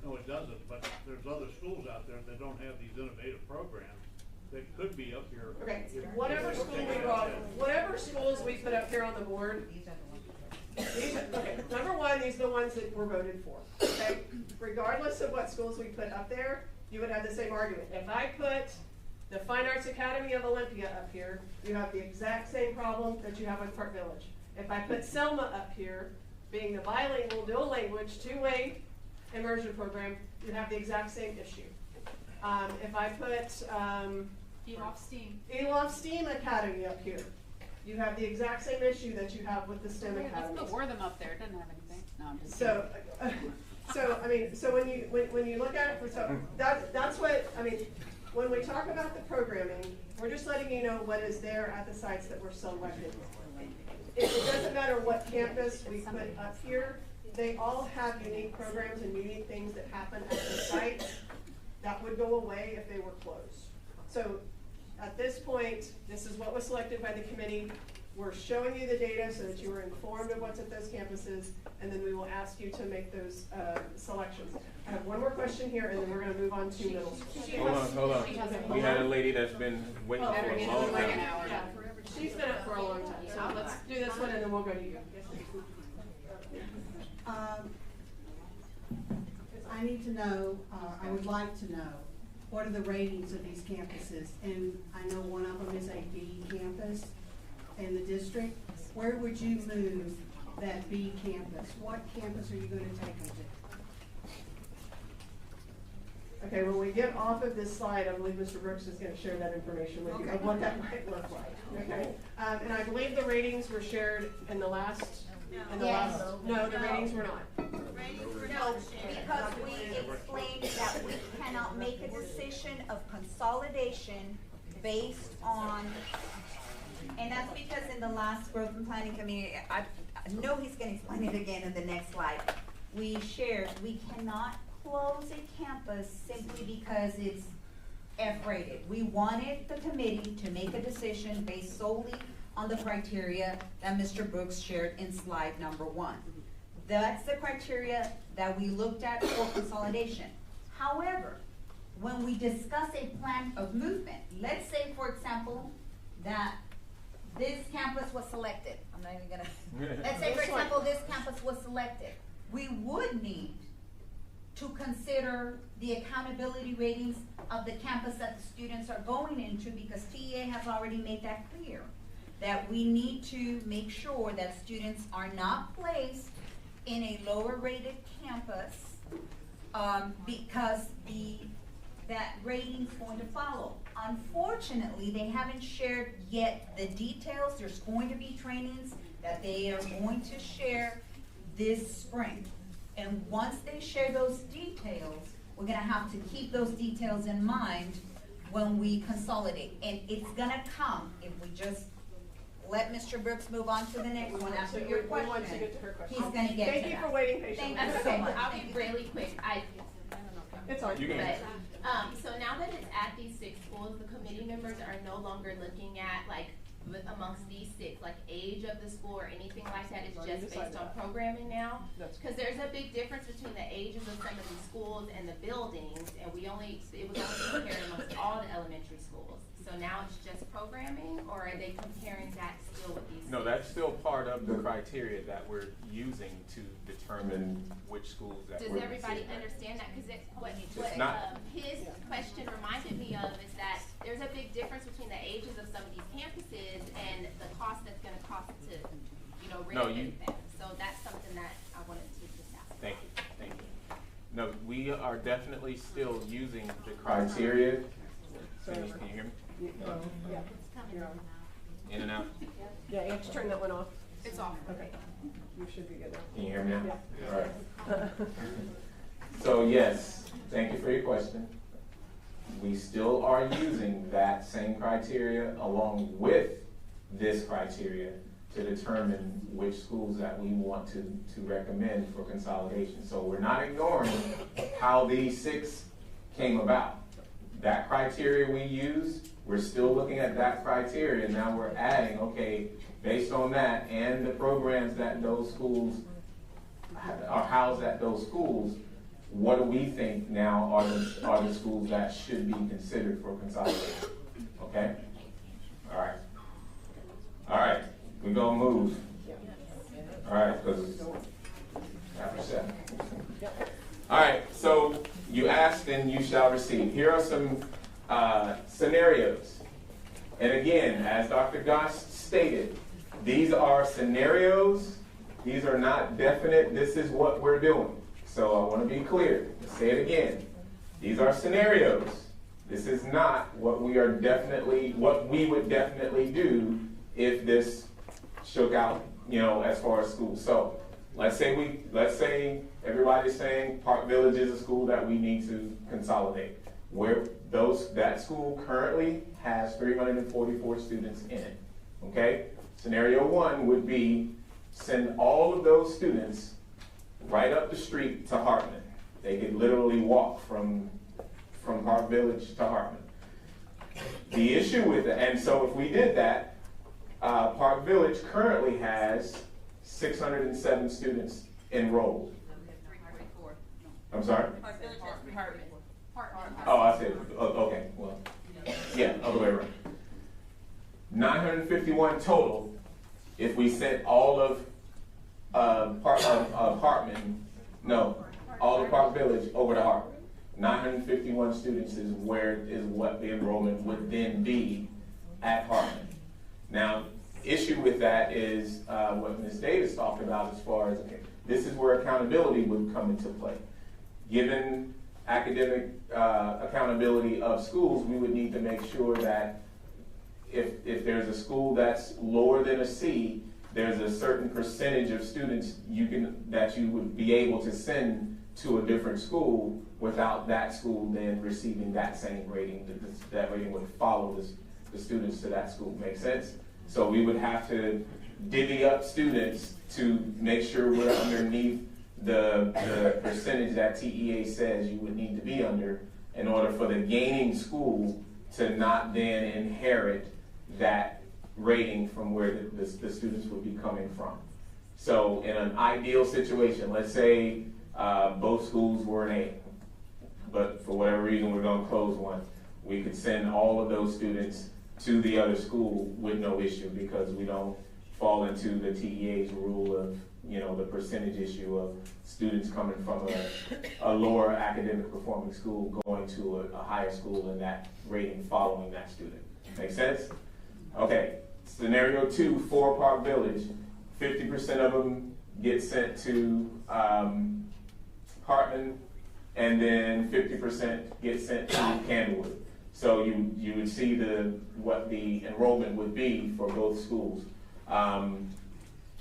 No, it doesn't, but there's other schools out there that don't have these innovative programs that could be up here. Okay, whatever school we brought, whatever schools we put up here on the board, okay, number one, these are the ones that were voted for, okay? Regardless of what schools we put up there, you would have the same argument. If I put the Fine Arts Academy of Olympia up here, you have the exact same problem that you have with Park Village. If I put Selma up here, being the bilingual, dual language, two-way immersion program, you have the exact same issue. If I put Elof STEAM Academy up here, you have the exact same issue that you have with the STEM Academy. Let's put Wortham up there, it doesn't have anything. No, I'm just So, I mean, so when you look at it, so that's what, I mean, when we talk about the programming, we're just letting you know what is there at the sites that were selected. It doesn't matter what campus we put up here, they all have unique programs and unique things that happen at the sites that would go away if they were closed. So at this point, this is what was selected by the committee. We're showing you the data so that you are informed of what's at those campuses, and then we will ask you to make those selections. I have one more question here, and then we're going to move on to middle school. Hold on. We had a lady that's been waiting for a long time. Yeah, she's been up for a long time, so let's do this one, and then we'll go to you. I need to know, I would like to know, what are the ratings of these campuses? And I know one of them is a B campus in the district. Where would you move that B campus? What campus are you going to take them to? Okay, when we get off of this slide, I believe Mr. Brooks is going to share that information with you of what that might look like. Okay, and I believe the ratings were shared in the last. No, the ratings were not. No, because we explained that we cannot make a decision of consolidation based on, and that's because in the last growth and planning committee, I know he's gonna explain it again in the next slide. We shared, we cannot close a campus simply because it's F-rated. We wanted the committee to make a decision based solely on the criteria that Mr. Brooks shared in slide number 1. That's the criteria that we looked at for consolidation. However, when we discuss a plan of movement, let's say, for example, that this campus was selected. I'm not even gonna, let's say, for example, this campus was selected. We would need to consider the accountability ratings of the campus that the students are going into, because TEA has already made that clear, that we need to make sure that students are not placed in a lower rated campus because that rating's going to follow. Unfortunately, they haven't shared yet the details. There's going to be trainings that they are going to share this spring. And once they share those details, we're gonna have to keep those details in mind when we consolidate. And it's gonna come if we just let Mr. Brooks move on to the next one after your question. He's gonna get to that. Thank you for waiting patiently. Thank you so much. I'll be really quick. It's all you. So now that it's at these 6 schools, the committee members are no longer looking at amongst these 6, age of the school or anything like that. It's just based on programming now. Because there's a big difference between the ages of some of these schools and the buildings, and it was only compared amongst all the elementary schools. So So now it's just programming, or are they comparing that still with these? No, that's still part of the criteria that we're using to determine which schools that Does we're everybody considering. understand that? Because what not. his question reminded me of is that there's a big difference between the ages of some of these campuses and the cost that's going to cost to, renovate them. So that's something that I wanted to just ask. Thank you, thank you. No, we are definitely still using the criteria. Can you hear me? Yeah. You're on. In and out? Yeah, you have to turn that one off. It's off. Okay. You should be good now. Can you hear me now? Yeah. All right. So yes, thank you for your question. We still are using that same criteria along with this criteria to determine which schools that we want to recommend for consolidation. So we're not ignoring how these 6 came about. That criteria we used, we're still looking at that criteria. Now we're adding, okay, based on that and the programs that those schools are housed at those schools, what do we think now are the schools that should be considered for consolidation? Okay? All right. All right. We're going to move. All right, because it's after 7. All right, so you asked and you shall receive. Here are some scenarios. And again, as Dr. Goss stated, these are scenarios. These are not definite. This is what we're doing. So I want to be clear. Let's say it again. These are scenarios. This is not what we would definitely do if this shook out, as far as school. So let's say everybody's saying Park Village is a school that we need to consolidate. That school currently has 344 students in it. Okay? Scenario 1 would be send all of those students right up the street to Hartman. They could literally walk from Park Village to Hartman. The issue with it, and so if we did that, Park Village currently has 607 students enrolled. 344. I'm sorry? Park Village has Hartman. Oh, I said, okay, well, yeah, other way around. 951 total if we sent all of Hartman, no, all of Park Village over to Hartman. 951 students is what the enrollment would then be at Hartman. Now, issue with that is what Ms. Davis talked about as far as, okay, this is where accountability would come into play. Given academic accountability of schools, we would need to make sure that if there's a school that's lower than a C, there's a certain percentage of students that you would be able to send to a different school without that school then receiving that same rating. That rating would follow the students to that school. Make sense? So we would have to divvy up students to make sure we're underneath the percentage that TEA says you would need to be under in order for the gaining school to not then inherit that rating from where the students would be coming from. So in an ideal situation, let's say both schools were an A, but for whatever reason we're going to close one, we could send all of those students to the other school with no issue because we don't fall into the TEA's rule of, the percentage issue of students coming from a lower academic performing school going to a higher school and that rating following that student. Make sense? Okay, scenario 2 for Park Village, 50% of them get sent to Hartman, and then 50% get sent to Candlewood. So you would see what the enrollment would be for both schools.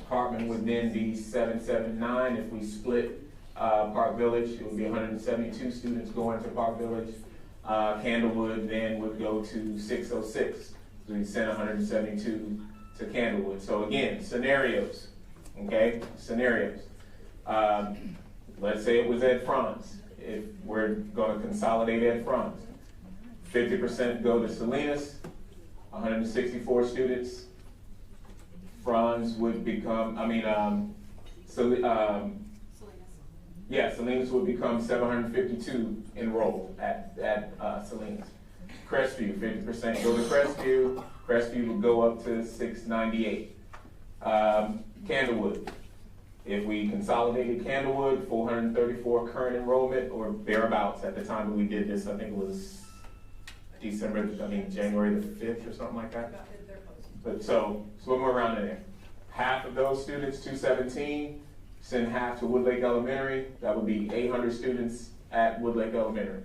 Hartman would then be 779. If we split Park Village, it would be 172 students going to Park Village. Candlewood then would go to 606. So we sent 172 to Candlewood. So again, scenarios, okay? Scenarios. Let's say it was Ed Franz. If we're going to consolidate Ed Franz, 50% go to Salinas, 164 students. Franz would become, Salinas would become 752 enrolled at Salinas. Crestview, 50% go to Crestview. Crestview would go up to 698. Candlewood. If we consolidated Candlewood, 434 current enrollment or thereabouts at the time that we did this. I think it was January the 5th or something like that. But so somewhere around in there. Half of those students, 217, send half to Woodlake Elementary. That would be 800 students at Woodlake Elementary.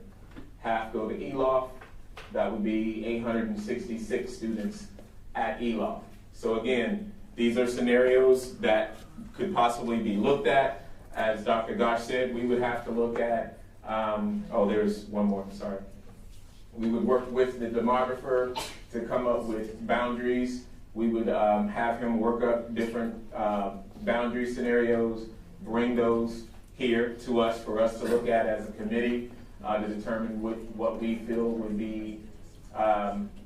Half go to Elof. That would be 866 students at Elof. So again, these are scenarios that could possibly be looked at. As Dr. Gosh said, we would have to look at, there's one more, sorry. We would work with the demographer to come up with boundaries. We would have him work up different boundary scenarios, bring those here to us for us to look at as a committee to determine what we feel would be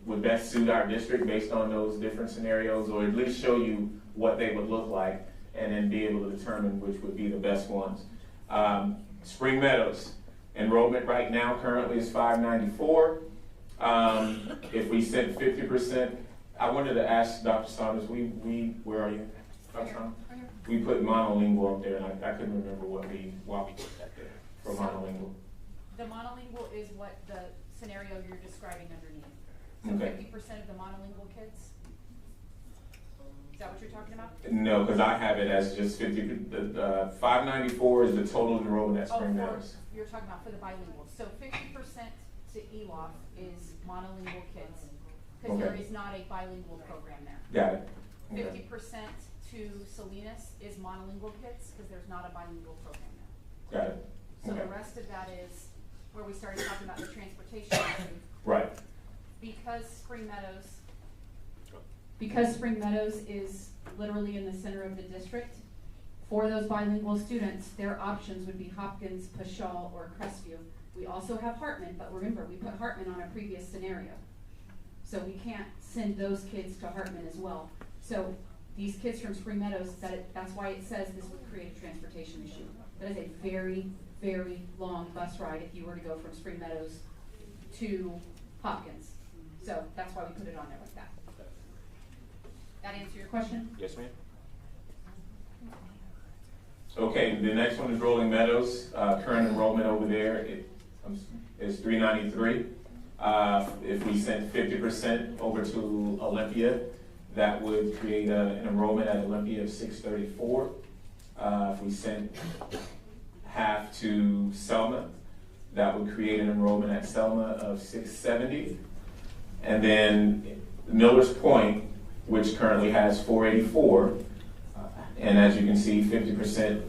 would best suit our district based on those different scenarios, or at least show you what they would look like, and then be able to determine which would be the best ones. Spring Meadows, enrollment right now currently is 594. If we sent 50%, I wanted to ask Dr. Saunders, where are you? Dr. Saunders? We put monolingual up there, and I couldn't remember why we put that there for monolingual. The monolingual is what the scenario you're describing underneath. So Okay. 50% of the monolingual kids? Is that what you're talking about? No, because I have it as just 50. 594 is the total enrollment at Spring Meadows. You're talking about for the bilingual. So 50% to ELOF is monolingual kids, because there is not a bilingual program there. Got it. 50% to Salinas is monolingual kids, because there's not a bilingual program there. Got it. So the rest of that is where we started talking about the transportation issue. Right. Because Spring Meadows is literally in the center of the district, for those bilingual students, their options would be Hopkins, Paschal, or Crestview. We also have Hartman, but remember, we put Hartman on a previous scenario. So we can't send those kids to Hartman as well. So these kids from Spring Meadows, that's why it says this would create a transportation issue. That is a very, very long bus ride if you were to go from Spring Meadows to Hopkins. So that's why we put it on there like that. That answer your question? Yes, ma'am. Okay, the next one is Rolling Meadows. Current enrollment over there is 393. If we sent 50% over to Olympia, that would create an enrollment at Olympia of 634. If we sent half to Selma, that would create an enrollment at Selma of 670. And then Miller's Point, which currently has 484, and as you can see, 50%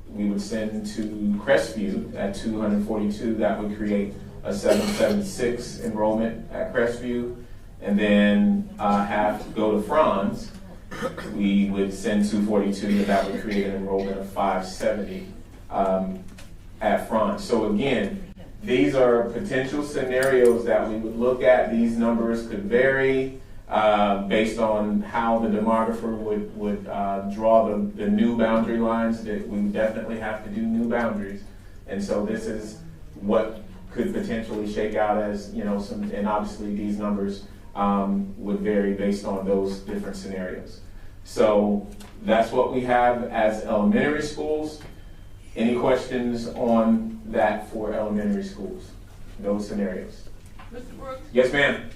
we would send to Crestview at 242. That would create a 776 enrollment at Crestview. And then half go to Franz, we would send 242, and that would create an enrollment of 570 at Franz. So again, these are potential scenarios that we would look at. These numbers could vary based on how the demographer would draw the new boundary lines. That we definitely have to do new boundaries. And so this is what could potentially shake out as, some, and obviously these numbers would vary based on those different scenarios. So that's what we have as elementary schools. Any questions on that for elementary schools, those scenarios? Mr. Brooks? Yes, ma'am.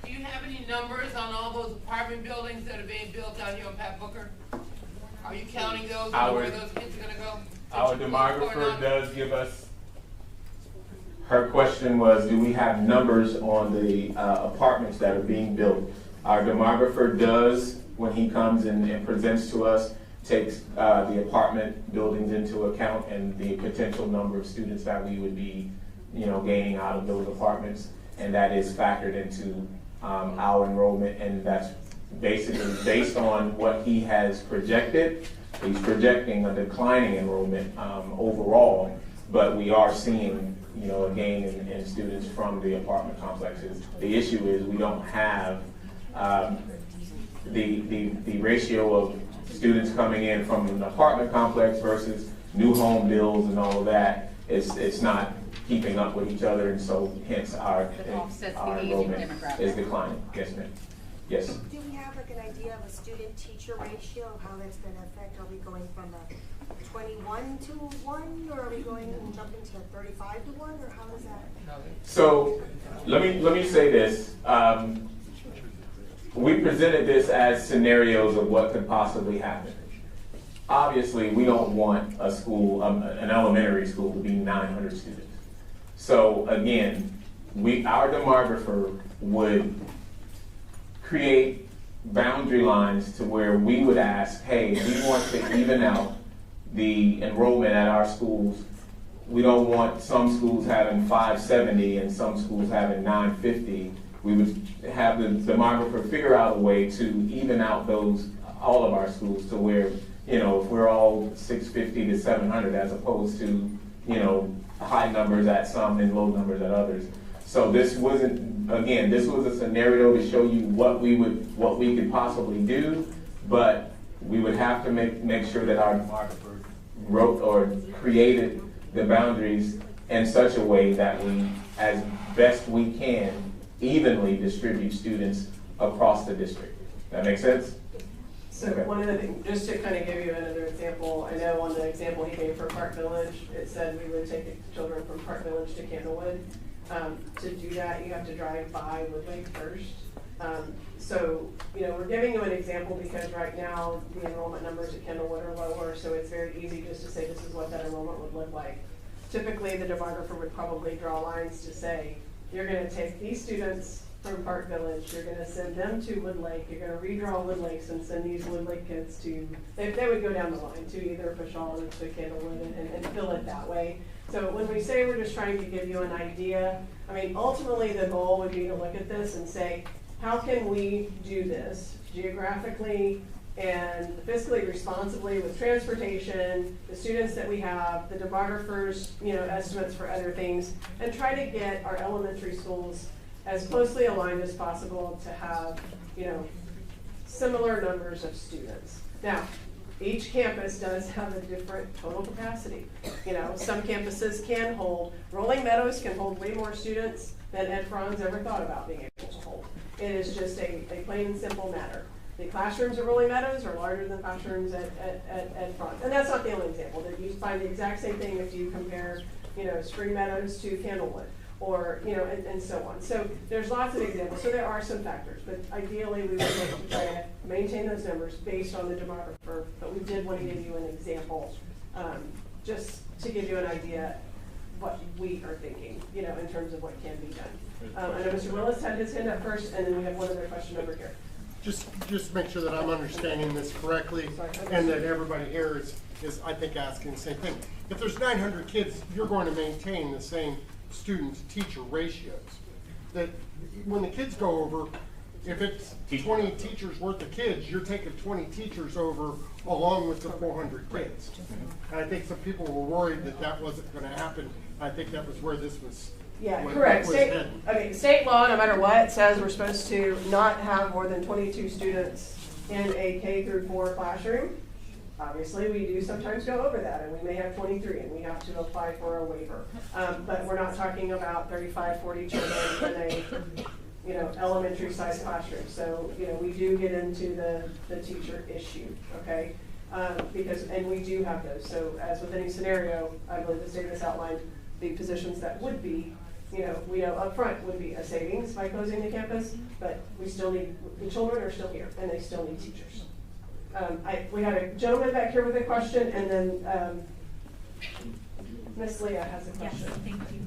Do you have any numbers on all those apartment buildings that are being built out here on Pat Booker? Are you counting those and where those kids are gonna go? Our demographer does give us, her question was, do we have numbers on the apartments that are being built? Our demographer does, when he comes and presents to us, takes the apartment buildings into account and the potential number of students that we would be, gaining out of those apartments, and that is factored into our enrollment, and that's basically based on what he has projected. He's projecting a declining enrollment overall, but we are seeing, a gain in students from the apartment complexes. The issue is we don't have the ratio of students coming in from an apartment complex versus new home builds and all of that. It's not keeping up with each other, and so hence our That offsets the our aging enrollment demographic. is declining. Yes, ma'am. Yes. Do we have like an idea of a student-teacher ratio, of how that's gonna affect? Are we going from a 21 to 1, or are we going jumping to 35 to 1, or how is that? So let me say this. We presented this as scenarios of what could possibly happen. Obviously, we don't want a school, an elementary school, to be 900 students. So again, our demographer would create boundary lines to where we would ask, hey, we want to even out the enrollment at our schools. We don't want some schools having 570 and some schools having 950. We would have the demographer figure out a way to even out all of our schools to where, if we're all 650 to 700 as opposed to, high numbers at some and low numbers at others. So this was a scenario to show you what we could possibly do, but we would have to make sure that our demographer wrote or created the boundaries in such a way that we, as best we can, evenly distribute students across the district. That make sense? So one of the things, just to kind of give you another example, I know on the example he gave for Park Village, it said we would take the children from Park Village to Candlewood. To do that, you have to drive by Woodlake first. So, we're giving you an example because right now the enrollment numbers at Candlewood are lower, so it's very easy just to say this is what that enrollment would look like. Typically, the demographer would probably draw lines to say, you're going to take these students from Park Village, you're going to send them to Woodlake, you're going to redraw Woodlakes and send these Woodlake kids to, they would go down the line to either Vishal or to Candlewood and fill it that way. So when we say we're just trying to give you an idea, ultimately the goal would be to look at this and say, how can we do this geographically and fiscally responsibly with transportation, the students that we have, the demographers, estimates for other things, and try to get our elementary schools as closely aligned as possible to have, similar numbers of students. Now, each campus does have a different total capacity. Some campuses can hold, Rolling Meadows can hold way more students than Ed Franz ever thought about being able to hold. It is just a plain and simple matter. The classrooms at Rolling Meadows are larger than classrooms at Ed Franz. And that's not the only example. That you find the exact same thing if you compare, Spring Meadows to Candlewood, or, and so on. So there's lots of examples. So there are some factors, but ideally we would like to try to maintain those numbers based on the demographer, but we did want to give you an example, just to give you an idea what we are thinking, in terms of what can be done. I know Mr. Willis had his hand up first, and then we have one other question over here. Just make sure that I'm understanding this correctly, and that everybody here is I think asking the same thing. If there's 900 kids, you're going to maintain the same student-to-teacher ratios. That when the kids go over, if it's 20 teachers worth of kids, you're taking 20 teachers over along with the 400 kids. And I think some people were worried that that wasn't going to happen. I think that was where this was. Yeah, correct. State law, no matter what, says we're supposed to not have more than 22 students in a K-4 classroom. Obviously, we do sometimes go over that, and we may have 23, and we have to apply for a waiver. But we're not talking about 35, 40 children in a, elementary sized classroom. So, we do get into the teacher issue, okay? And we do have those. So as with any scenario, I believe the state has outlined the positions that would be, we know up front would be a savings by closing the campus, but we still need, the children are still here, and they still need teachers. We had a gentleman back here with a question, and then Miss Leah has a question. Yes, thank you.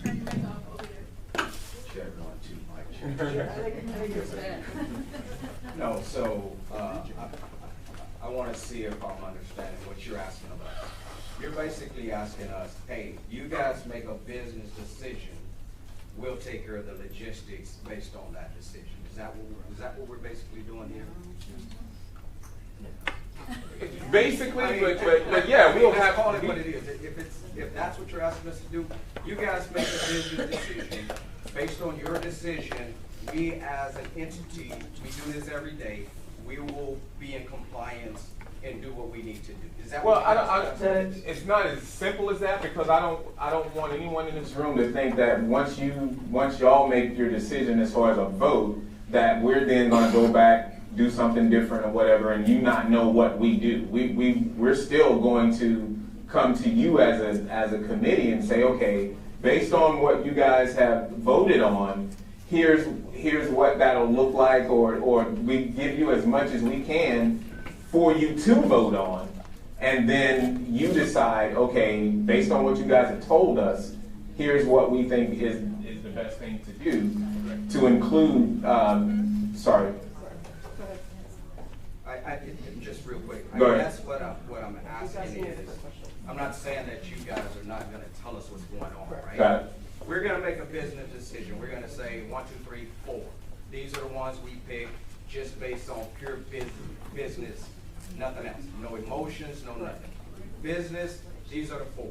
Turn your mic off over there. Chair, not too much. I think it's bad. No, so I want to see if I'm understanding what you're asking about. You're basically asking us, hey, you guys make a business decision, we'll take care of the logistics based on that decision. Is that what we're basically doing here? Basically, but yeah, we'll have call it what it is. If that's what you're asking us to do, you guys make a business decision based on your decision. We as an entity, we do this every day. We will be in compliance and do what we need to do. Is that Well, what it's not as simple as that, because I don't want anyone in this room to think that once y'all make your decision as far as a vote, that we're then gonna go back, do something different or whatever, and you not know what we do. We're still going to come to you as a committee and say, okay, based on what you guys have voted on, here's what that'll look like, or we give you as much as we can for you to vote on. And then you decide, okay, based on what you guys have told us, here's what we think is the best thing to do to include, sorry. Just real quick. Go ahead. That's what I'm asking is, I'm not saying that you guys are not gonna tell us what's going on, right? Got it. We're gonna make a business decision. We're gonna say 1, 2, 3, 4. These are the ones we pick just based on pure business, nothing else. No emotions, no nothing. Business, these are the 4.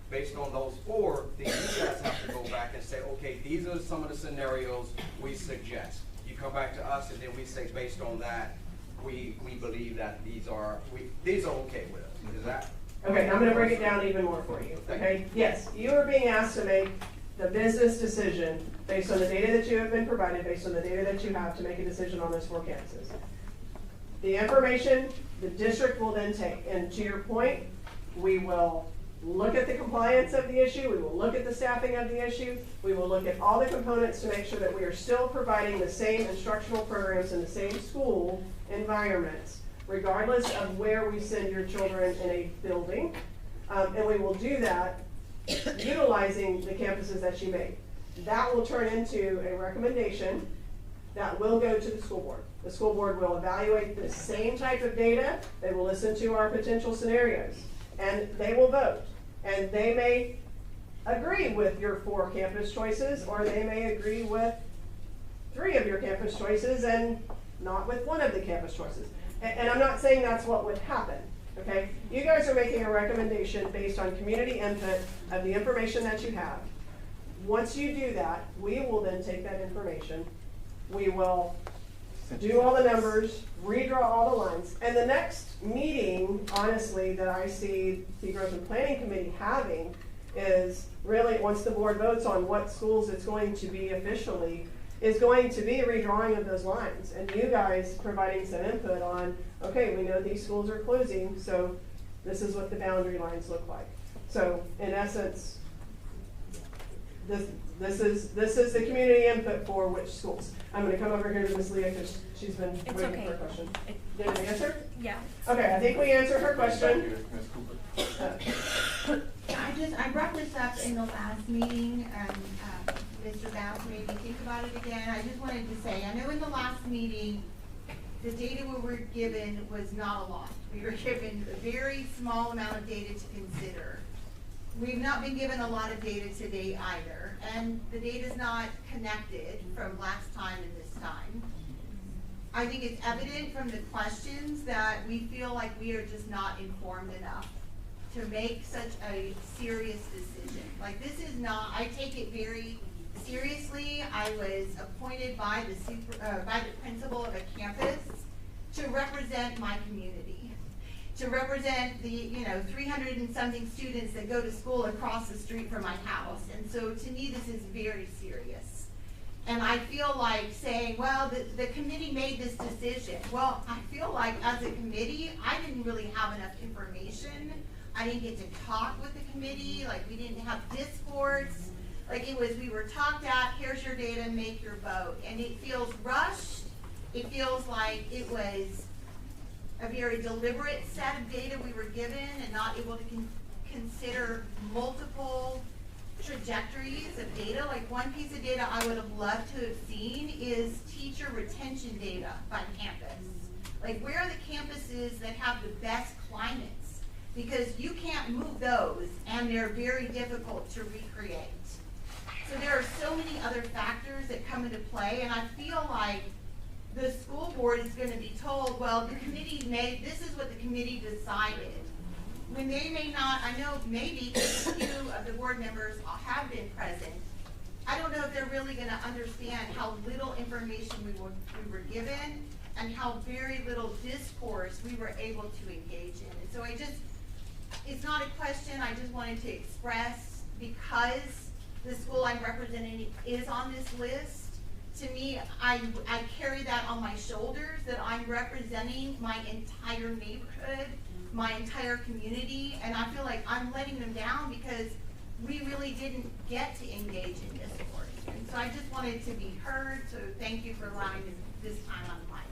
Based on those 4, then you guys have to go back and say, okay, these are some of the scenarios we suggest. You come back to us and then we say, based on that, we believe that these are okay with us. Is that? Okay, I'm gonna break it down even more for you, okay? Yes, you are being asked to make the business decision based on the data that you have been provided, based on the data that you have to make a decision on those 4 campuses. The information the district will then take, and to your point, we will look at the compliance of the issue, we will look at the staffing of the issue, we will look at all the components to make sure that we are still providing the same instructional programs in the same school environments, regardless of where we send your children in a building. And we will do that utilizing the campuses that you made. That will turn into a recommendation that will go to the school board. The school board will evaluate the same type of data, they will listen to our potential scenarios, and they will vote. And they may agree with your 4 campus choices, or they may agree with 3 of your campus choices and not with 1 of the campus choices. And I'm not saying that's what would happen, okay? You guys are making a recommendation based on community input of the information that you have. Once you do that, we will then take that information, we will do all the numbers, redraw all the lines, and the next meeting, honestly, that I see the Growth and Planning Committee having is really, once the board votes on what schools it's going to be officially, is going to be a redrawing of those lines, and you guys providing some input on, okay, we know these schools are closing, so this is what the boundary lines look like. So, in essence, this is the community input for which schools. I'm gonna come over here to Ms. Leah because she's been waiting for a question. Did we answer? Yeah. Okay, I think we answered her question. I brought this up in the last meeting, and Mr. Bass made me think about it again. I just wanted to say, I know in the last meeting, the data we were given was not a lot. We were given a very small amount of data to consider. We've not been given a lot of data today either, and the data's not connected from last time and this time. I think it's evident from the questions that we feel like we are just not informed enough to make such a serious decision. Like, this is not, I take it very seriously. I was appointed by the principal of a campus to represent my community, to represent the 300 and something students that go to school across the street from my house. And so to me, this is very serious. And I feel like saying, well, the committee made this decision. Well, I feel like as a committee, I didn't really have enough information. I didn't get to talk with the committee. Like, we didn't have discourse. Like, it was, we were talked at, here's your data, make your vote. And it feels rushed. It feels like it was a very deliberate set of data we were given and not able to consider multiple trajectories of data. Like, one piece of data I would have loved to have seen is teacher retention data by campus. Like, where are the campuses that have the best climates? Because you can't move those, and they're very difficult to recreate. So there are so many other factors that come into play, and I feel like the school board is going to be told, well, the committee this is what the committee decided. When they may not, I know maybe a few of the board members have been present. I don't know if they're really going to understand how little information we were given and how very little discourse we were able to engage in. And so it's not a question, I just wanted to express, because the school I'm representing is on this list, to me, I carry that on my shoulders, that I'm representing my entire neighborhood, my entire community, and I feel like I'm letting them down because we really didn't get to engage in discourse. And so I just wanted to be heard, so thank you for allowing me this time on the mic.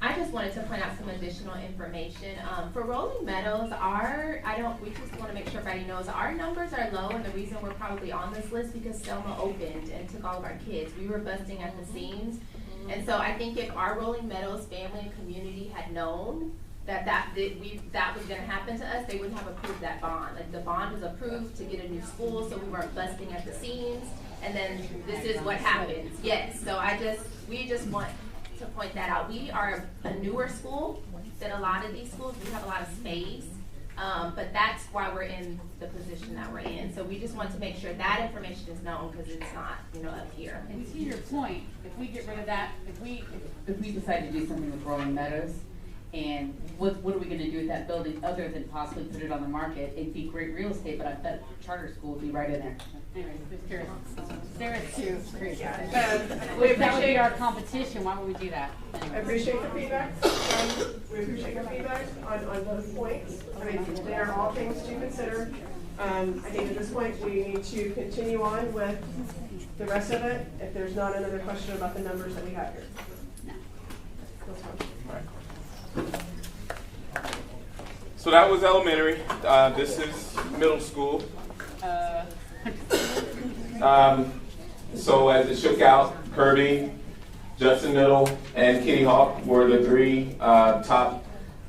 I just wanted to point out some additional information. For Rolling Meadows, we just want to make sure everybody knows our numbers are low, and the reason we're probably on this list because Selma opened and took all of our kids. We were busting at the seams. And so I think if our Rolling Meadows family and community had known that was going to happen to us, they wouldn't have approved that bond. Like, the bond was approved to get a new school, so we weren't busting at the seams. And then this is what happens. Yes, so we just want to point that out. We are a newer school than a lot of these schools. We have a lot of space, but that's why we're in the position that we're in. So we just want to make sure that information is known, because it's not, up here. And to your point, if we get rid of that, if we decide to do something with Rolling Meadows, and what are we gonna do with that building other than possibly put it on the market? It'd be great real estate, but I bet charter school would be right in there. Anyways, just curious. Sarah's too crazy. If that would be our competition, why would we do that? I appreciate the feedback. We appreciate your feedback on those points. I mean, they are all things to consider. I think at this point, we need to continue on with the rest of it, if there's not another question about the numbers that we have here. No. That's fine. So that was elementary. This is middle school. So as it shook out, Kirby, Judson Middle, and Kitty Hawk were the three top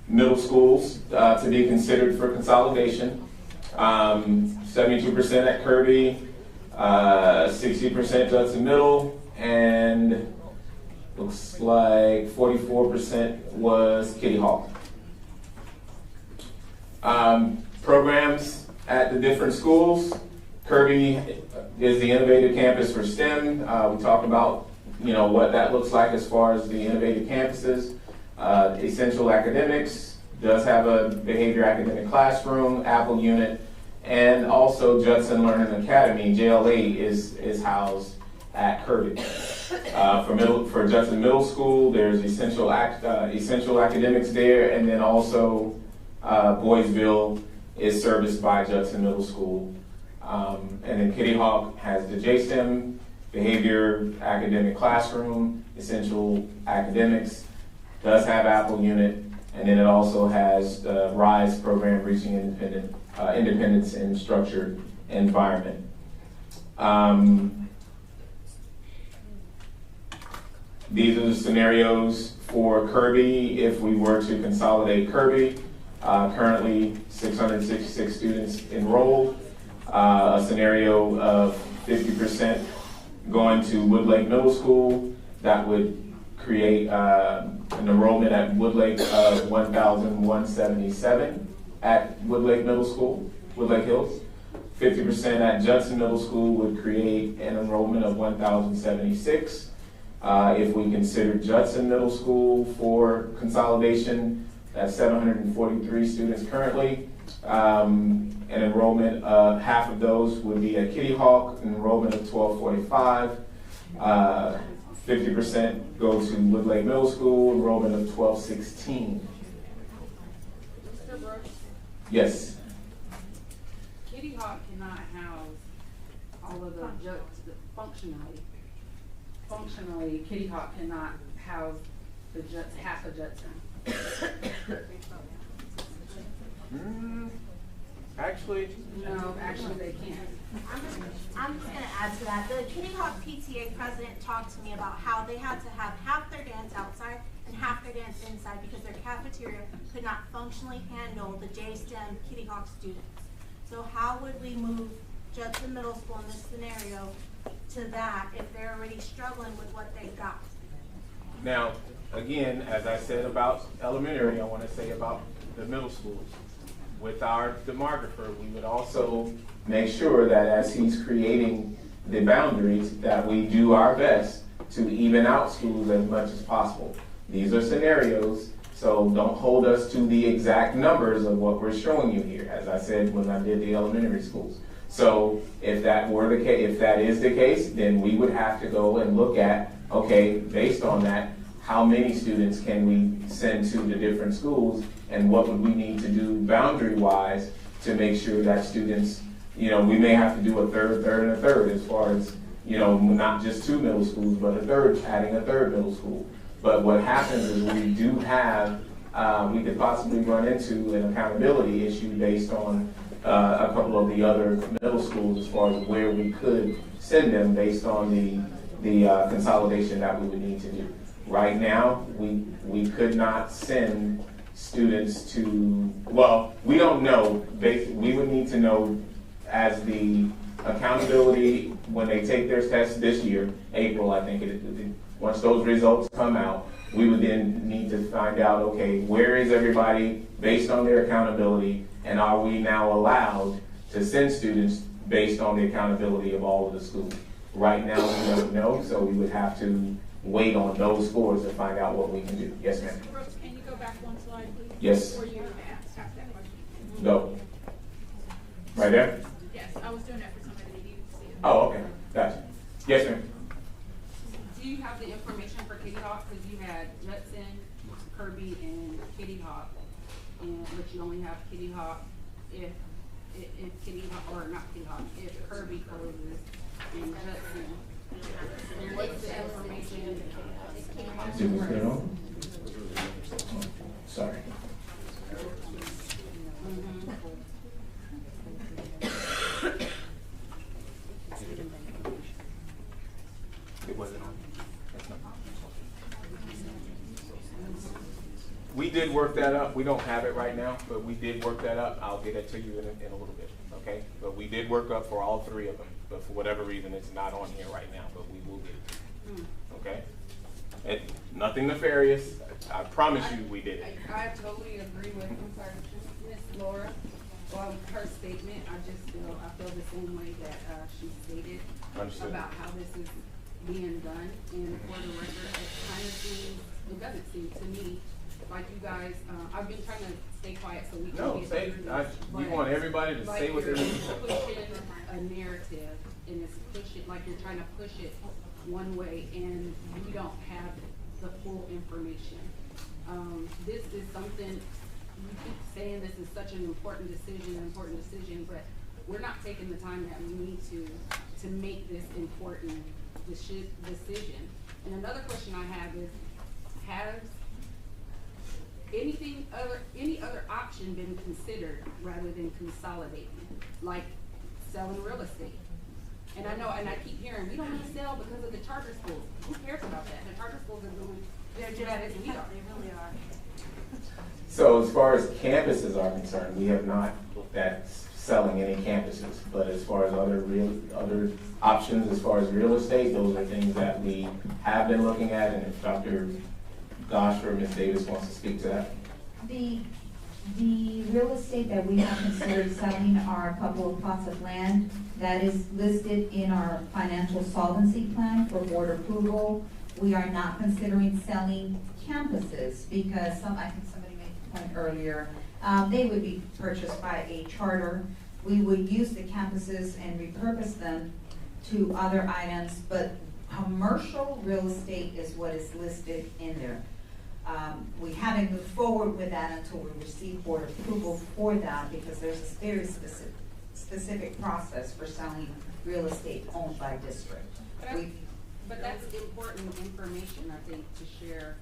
middle schools to be considered for consolidation. 72% at Kirby, 60% Judson Middle, and looks like 44% was Kitty Hawk. Programs at the different schools. Kirby is the innovative campus for STEM. We talked about what that looks like as far as the innovative campuses. Essential Academics does have a behavior academic classroom, Apple unit, and also Judson Learning Academy, JLA, is housed at Kirby. For Judson Middle School, there's Essential Academics there, and then also Boysville is serviced by Judson Middle School. And then Kitty Hawk has the JSTEM, Behavior Academic Classroom, Essential Academics, does have Apple unit, and then it also has the RISE program, Reaching Independence in Structured Environment. These are the scenarios for Kirby if we were to consolidate Kirby. Currently 666 students enrolled. A scenario of 50% going to Woodlake Middle School, that would create an enrollment at Woodlake of 1,177 at Woodlake Middle School, Woodlake Hills. 50% at Judson Middle School would create an enrollment of 1,076. If we consider Judson Middle School for consolidation, that's 743 students currently. An enrollment of half of those would be at Kitty Hawk, an enrollment of 1,245. 50% go to Woodlake Middle School, enrollment of 1,216. Mr. Brooks? Yes. Kitty Hawk cannot house all of the functionally, Kitty Hawk cannot house half of Judson. Actually, no, they can't. I'm just gonna add to that. The Kitty Hawk PTA president talked to me about how they had to have half their dance outside and half their dance inside because their cafeteria could not functionally handle the JSTEM Kitty Hawk students. So how would we move Judson Middle School in this scenario to that if they're already struggling with what they've got? Now, again, as I said about elementary, I want to say about the middle schools. With our demographer, we would also make sure that as he's creating the boundaries, that we do our best to even out schools as much as possible. These are scenarios, so don't hold us to the exact numbers of what we're showing you here, as I said when I did the elementary schools. So if that were the case, if that is the case, then we would have to go and look at, okay, based on that, how many students can we send to the different schools, and what would we need to do boundary-wise to make sure that students, we may have to do a third, and a third as far as, not just 2 middle schools, but adding a third middle school. But what happens is we do have, we could possibly run into an accountability issue based on a couple of the other middle schools as far as where we could send them based on the consolidation that we would need to do. Right now, we could not send students to, well, we don't know. We would need to know as the accountability when they take their tests this year, April, I think once those results come out, we would then need to find out, okay, where is everybody based on their accountability, and are we now allowed to send students based on the accountability of all of the schools? Right now, we don't know, so we would have to wait on those scores to find out what we can do. Yes, ma'am. Brooks, can you go back one slide, please? Yes. Before you ask that question. Go. Right there? Yes, I was doing that for somebody that needed to see it. Oh, okay. Gotcha. Yes, ma'am. Do you have the information for Kitty Hawk? Because you had Judson, Kirby, and Kitty Hawk, but you only have Kitty Hawk if Kitty Hawk, or not Kitty Hawk, if Kirby closes and Judson. What's the information? Did we put it on? Sorry. It wasn't on. We did work that up. We don't have it right now, but we did work that up. I'll get it to you in a little bit, okay? But we did work up for all 3 of them, but for whatever reason, it's not on here right now, but we will get it, okay? And nothing nefarious. I promise you we did it. I totally agree with, Miss Laura. Well, her statement, I feel the same way that she stated. Understood. About how this is being done. And for the record, it doesn't seem to me like you guys, I've been trying to stay quiet so we can No, get say, through we want everybody to say what they need to say. Like you're pushing a narrative, and it's like you're trying to push it one way, and we don't have the full information. This is something, you keep saying this is such an important decision, but we're not taking the time that we need to make this important decision. And another question I have is, has any other option been considered rather than consolidating, like selling real estate? And I know, and I keep hearing, we don't need to sell because of the charter schools. Who cares about that? The charter schools are doing their job as we are. They really are. So as far as campuses are concerned, we have not looked at selling any campuses. But as far as other options, as far as real estate, those are things that we have been looking at. And if Dr. Gosh or Ms. Davis wants to speak to that. The real estate that we have considered selling are a couple of plots of land that is listed in our financial solvency plan for board approval. We are not considering selling campuses because I think somebody made the point earlier, they would be purchased by a charter. We would use the campuses and repurpose them to other items, but commercial real estate is what is listed in there. We haven't moved forward with that until we receive board approval for that because there's a very specific process for selling real estate owned by district. But that's important information, I think, to share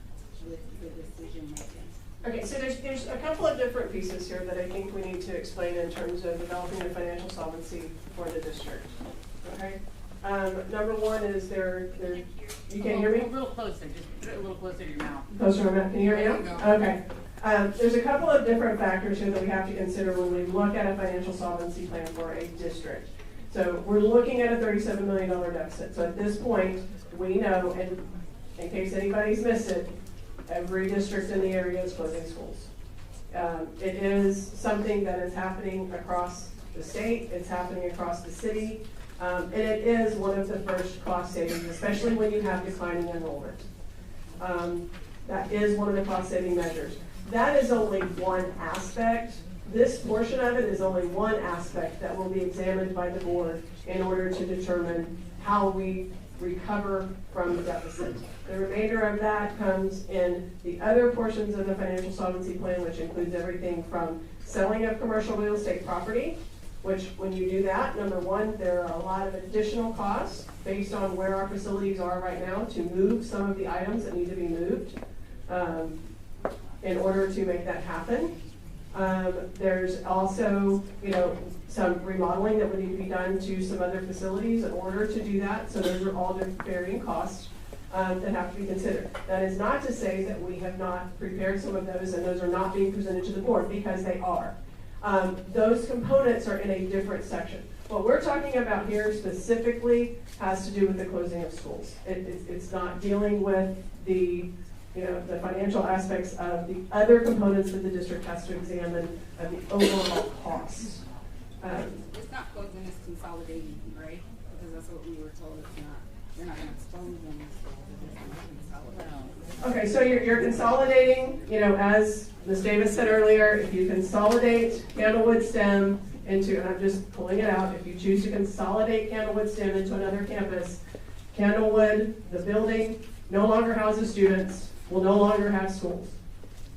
with the decision making. Okay, so there's a couple of different pieces here that I think we need to explain in terms of developing the financial solvency for the district. Okay? Number one is you can hear me? A little closer, just put it a little closer to your mouth. Closer to my mouth, can you hear me now? Okay. There's a couple of different factors here that we have to consider when we look at a financial solvency plan for a district. So we're looking at a $37 million deficit. So at this point, we know, in case anybody's missed it, every district in the area is closing schools. It is something that is happening across the state, it's happening across the city, and it is one of the first cost savings, especially when you have declining enrollment. That is one of the cost saving measures. That is only one aspect. This portion of it is only one aspect that will be examined by the board in order to determine how we recover from the deficit. The remainder of that comes in the other portions of the financial solvency plan, which includes everything from selling of commercial real estate property, which when you do that, number one, there are a lot of additional costs based on where our facilities are right now to move some of the items that need to be moved in order to make that happen. There's also, some remodeling that would need to be done to some other facilities in order to do that. So those are all different varying costs that have to be considered. That is not to say that we have not prepared some of those and those are not being presented to the board, because they are. Those components are in a different section. What we're talking about here specifically has to do with the closing of schools. It's not dealing with the financial aspects of the other components that the district has to examine of the overall costs. It's not closing, it's consolidating, right? Because that's what we were told it's not. You're not gonna close them, it's Okay, so you're consolidating, as Ms. Davis said earlier, if you consolidate Candlewood STEM into, and I'm just pulling it out, if you choose to consolidate Candlewood STEM into another campus, Candlewood, the building, no longer houses students, will no longer have schools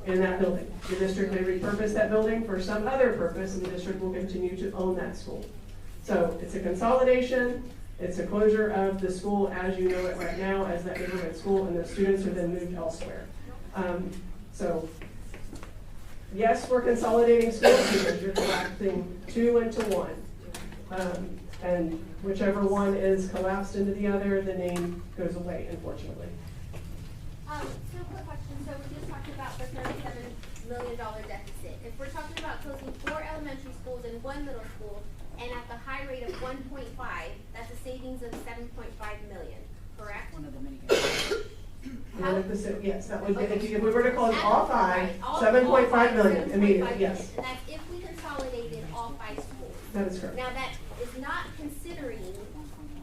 in that building. The district may repurpose that building for some other purpose, and the district will continue to own that school. So it's a consolidation, it's a closure of the school as you know it right now as that neighborhood school, and the students are then moved elsewhere. So yes, we're consolidating schools because you're collapsing two into one. And whichever one is collapsed into the other, the name goes away, unfortunately. So quick question, so we just talked about the $37 million deficit. If we're talking about closing 4 elementary schools and 1 middle school, and at the high rate of 1.5, that's a savings of $7.5 million, correct? one of the many. Yes, that would be, if we were to close all 5, $7.5 million immediately, yes. And that's if we consolidated all 5 schools. That is correct. Now that is not considering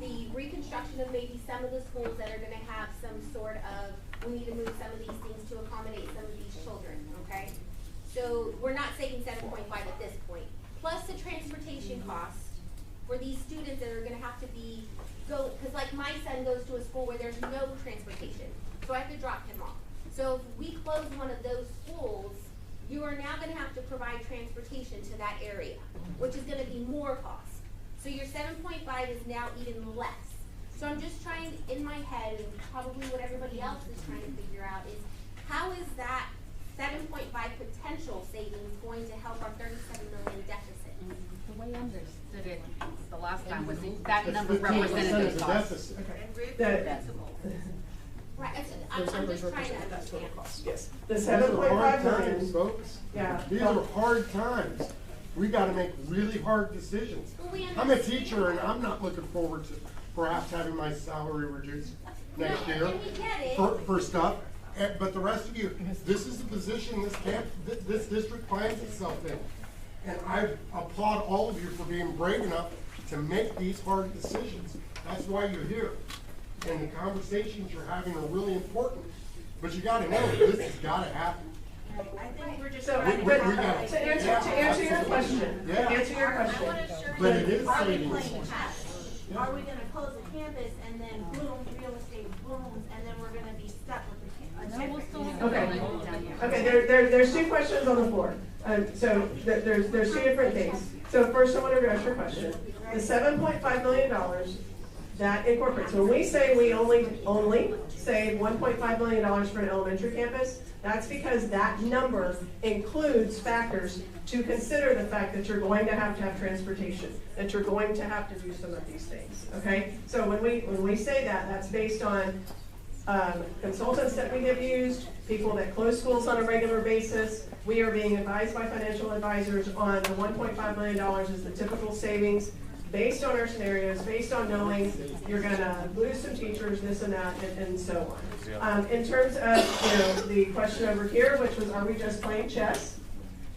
the reconstruction of maybe some of the schools that are gonna have some sort of, we need to move some of these things to accommodate some of these children, okay? So we're not saving 7.5 at this point. Plus the transportation costs for these students that are gonna have to because like my son goes to a school where there's no transportation, so I have to drop him off. So if we close one of those schools, you are now gonna have to provide transportation to that area, which is gonna be more cost. So your 7.5 is now even less. So I'm just trying, in my head, and probably what everybody else is trying to figure out is, how is that 7.5 potential savings going to help our 37 million deficit? The way I understood it the last time was that number represented the cost. Right, I'm just trying to understand. Yes. The These are hard 7.5 times, million. folks. Yeah. These are hard times. We gotta make really hard decisions. I'm a teacher and I'm not looking forward to perhaps having my salary reduced next year for stuff. But the rest of you, this is the position this district finds itself in. And I applaud all of you for being brave enough to make these hard decisions. That's why you're here. And the conversations you're having are really important. But you gotta know, this has gotta happen. I think we're just So, trying to answer your question, But it is Are we savings. playing chess? Are we gonna close the campus and then boom, real estate booms, and then we're gonna be stuck with the Okay, there's 2 questions on the floor. So there's 2 different things. So first I want to address your question. The $7.5 million, that incorporates, when we say we only save $1.5 million for an elementary campus, that's because that number includes factors to consider the fact that you're going to have transportation, that you're going to have to do some of these things, okay? So when we say that, that's based on consultants that we have used, people that close schools on a regular basis. We are being advised by financial advisors on the $1.5 million is the typical savings based on our scenarios, based on knowing you're gonna lose some teachers, this and that, and so on. In terms of, the question over here, which was, are we just playing chess?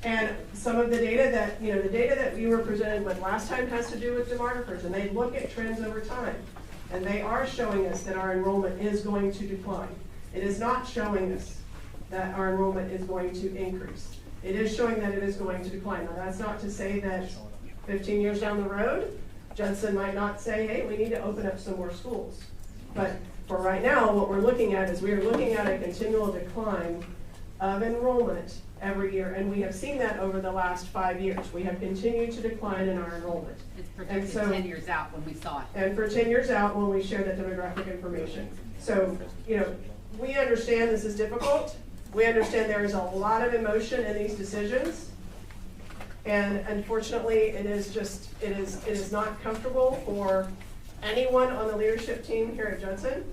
And some of the data that, the data that we were presented with last time has to do with demographers, and they look at trends over time. And they are showing us that our enrollment is going to decline. It is not showing us that our enrollment is going to increase. It is showing that it is going to decline. Now, that's not to say that 15 years down the road, Judson might not say, hey, we need to open up some more schools. But for right now, what we're looking at is we are looking at a continual decline of enrollment every year, and we have seen that over the last 5 years. We have continued to decline in our enrollment. It's predicted 10 years out when we saw it. And for 10 years out when we share that demographic information. So, we understand this is difficult. We understand there is a lot of emotion in these decisions. And unfortunately, it is not comfortable for anyone on the leadership team here at Judson.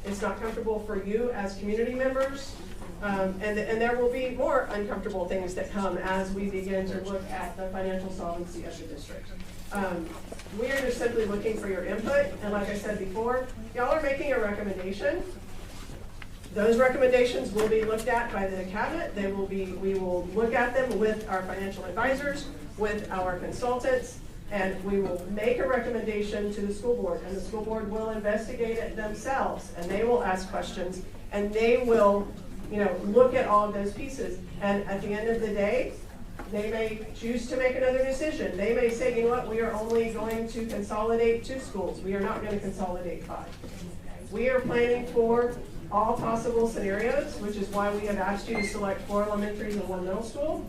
It's not comfortable for you as community members. And there will be more uncomfortable things that come as we begin to look at the financial solvency of the district. We are just simply looking for your input, and like I said before, y'all are making a recommendation. Those recommendations will be looked at by the cabinet. We will look at them with our financial advisors, with our consultants, and we will make a recommendation to the school board, and the school board will investigate it themselves, and they will ask questions, and they will look at all of those pieces. And at the end of the day, they may choose to make another decision. They may say, you know what, we are only going to consolidate 2 schools. We are not going to consolidate 5. We are planning for all possible scenarios, which is why we have asked you to select 4 elementaries and 1 middle school.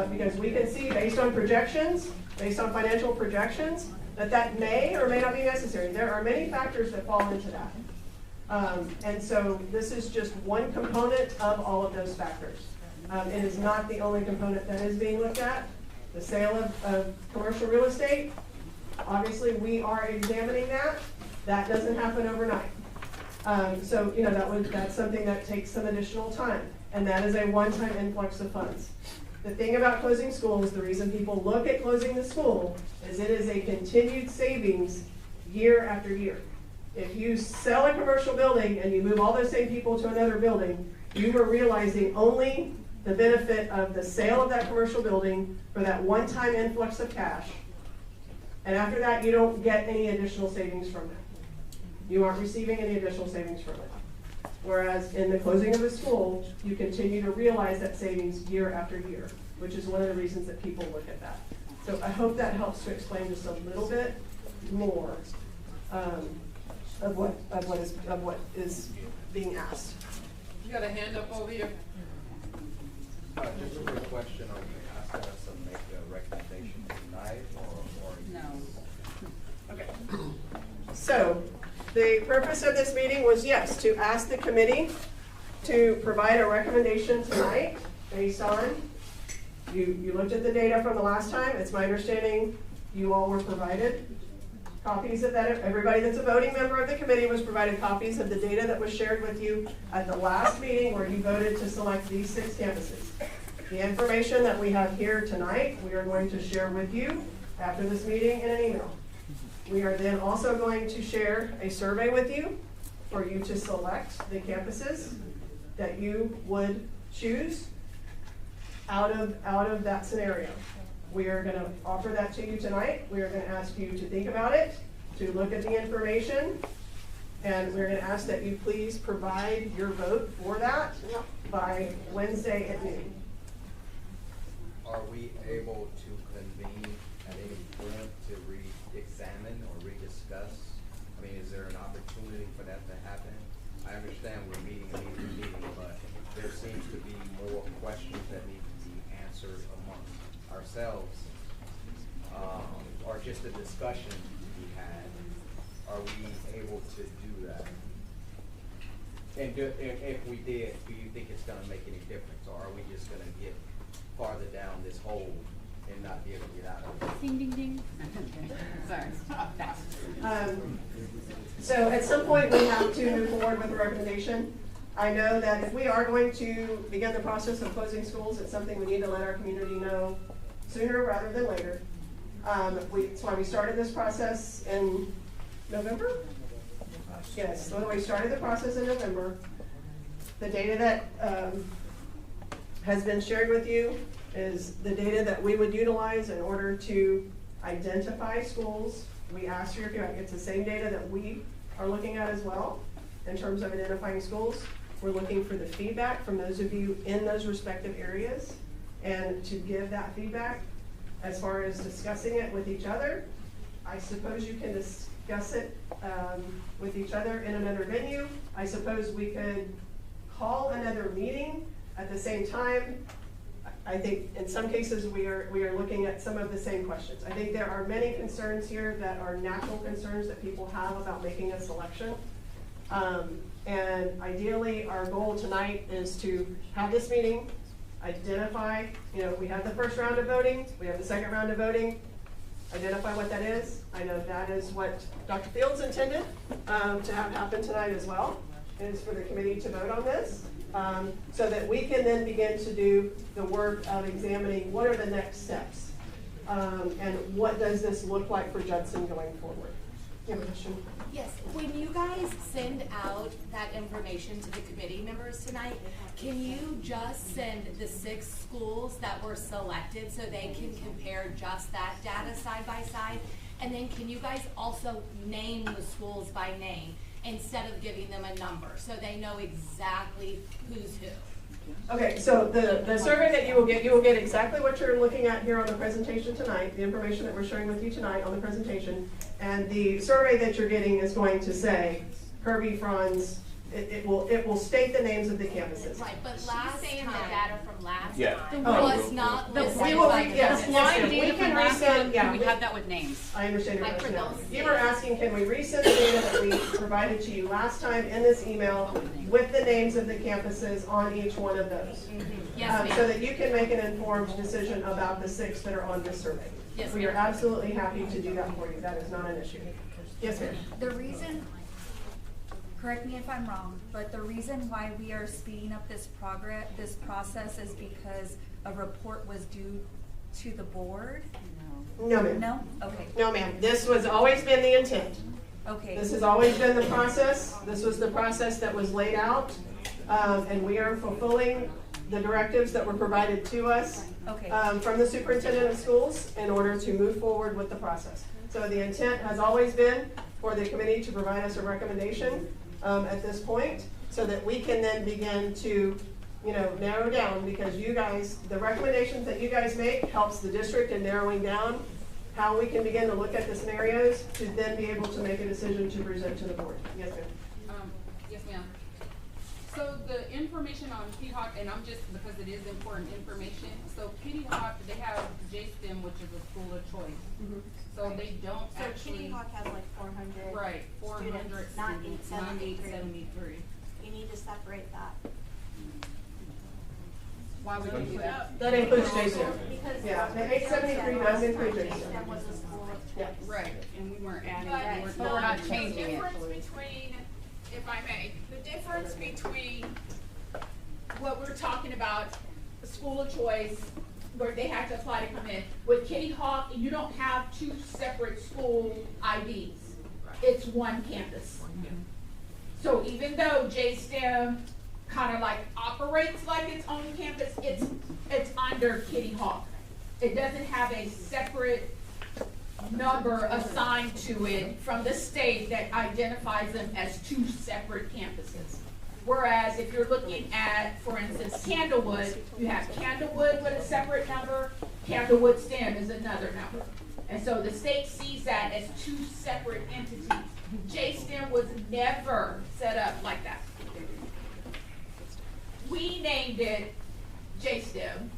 Because we can see based on projections, based on financial projections, that may or may not be necessary. There are many factors that fall into that. And so this is just one component of all of those factors. It is not the only component that is being looked at. The sale of commercial real estate, obviously we are examining that. That doesn't happen overnight. So that's something that takes some additional time, and that is a one-time influx of funds. The thing about closing schools, the reason people look at closing the school is it is a continued savings year after year. If you sell a commercial building and you move all those same people to another building, you are realizing only the benefit of the sale of that commercial building for that one-time influx of cash. And after that, you don't get any additional savings from it. You aren't receiving any additional savings from it. Whereas in the closing of a school, you continue to realize that savings year after year, which is one of the reasons that people look at that. So I hope that helps to explain just a little bit more of what is being asked. You got a hand up over here? Just a quick question, are you asking us to make a recommendation tonight, or? No. Okay. So, the purpose of this meeting was, yes, to ask the committee to provide a recommendation tonight based on, you looked at the data from the last time. It's my understanding you all were provided copies of that. Everybody that's a voting member of the committee was provided copies of the data that was shared with you at the last meeting where you voted to select these 6 campuses. The information that we have here tonight, we are going to share with you after this meeting in an email. We are then also going to share a survey with you for you to select the campuses that you would choose out of that scenario. We are going to offer that to you tonight. We are going to ask you to think about it, to look at the information, and we're going to ask that you please provide your vote for that by Wednesday at noon. Are we able to convene at any point to re-examine or rediscuss? I mean, is there an opportunity for that to happen? I understand we're meeting, but there seems to be more questions that need to be answered amongst ourselves, or just a discussion to be had. Are we able to do that? And if we did, do you think it's going to make any difference, or are we just going to get farther down this hole and not be able to get out of it? Ding, ding, ding. Sorry. So at some point we have to move forward with a recommendation. I know that if we are going to begin the process of closing schools, it's something we need to let our community know sooner rather than later. That's why we started this process in November? Yes, so we started the process in November. The data that has been shared with you is the data that we would utilize in order to identify schools. We asked for your feedback. It's the same data that we are looking at as well in terms of identifying schools. We're looking for the feedback from those of you in those respective areas and to give that feedback. As far as discussing it with each other, I suppose you can discuss it with each other in another venue. I suppose we could call another meeting at the same time. I think in some cases we are looking at some of the same questions. I think there are many concerns here that are natural concerns that people have about making a selection. And ideally, our goal tonight is to have this meeting, identify, we have the first round of voting, we have the second round of voting, identify what that is. I know that is what Dr. Fields intended to have happen tonight as well, is for the committee to vote on this, so that we can then begin to do the work of examining what are the next steps, and what does this look like for Judson going forward. You have a question? Yes, when you guys send out that information to the committee members tonight, can you just send the 6 schools that were selected so they can compare just that data side by side? And then can you guys also name the schools by name instead of giving them a number so they know exactly who's who? Okay, so the survey that you will get exactly what you're looking at here on the presentation tonight, the information that we're sharing with you tonight on the presentation, and the survey that you're getting is going to say Kirby, Franz, it will state the names of the campuses. Right, but She's last saying time, the data from last Yeah. time. was not The listed. we will, by yes, the yes, Blind we data can from last resend, time, yeah. can we have that with names? I understand your Like for question. those You were asking, can we resend the data that we provided to you last time in this email with the names of the campuses on each one of those? Yes, ma'am. So that you can make an informed decision about the 6 that are on this survey. Yes, We are ma'am. absolutely happy to do that for you. That is not an issue. Yes, ma'am. The reason, correct me if I'm wrong, but the reason why we are speeding up this process is because a report was due to the board? No, ma'am. No? Okay. No, ma'am. This was always been the intent. Okay. This has always been the process. This was the process that was laid out. And we are fulfilling the directives that were provided to us Okay. from the superintendent of schools in order to move forward with the process. So the intent has always been for the committee to provide us a recommendation at this point so that we can then begin to narrow down, because you guys, the recommendations that you guys make helps the district in narrowing down how we can begin to look at the scenarios to then be able to make a decision to present to the board. Yes, ma'am. Yes, ma'am. So the information on Kitty Hawk, and I'm just, because it is important information, so Kitty Hawk, they have JSTEM, which is a school of choice. So they don't So actually. Kitty Hawk has like 400 Right, 400 students, not students, not 873. 873. You need to separate that. Why would you do that? That includes JSTEM. Because Yeah, the 873 does include JSTEM. JSTEM was a school of Yeah. choice. Right, and we weren't adding, But but we're not the changing it. difference between, if I may, the difference between what we're talking about, school of choice, where they have to apply to come in, with Kitty Hawk, you don't have 2 separate school IDs. It's one campus. So even though JSTEM kind of like operates like its own campus, it's under Kitty Hawk. It doesn't have a separate number assigned to it from the state that identifies them as 2 separate campuses. Whereas if you're looking at, for instance, Candlewood, you have Candlewood with a separate number, Candlewood STEM is another number. And so the state sees that as 2 separate entities. JSTEM was never set up like that. We named it JSTEM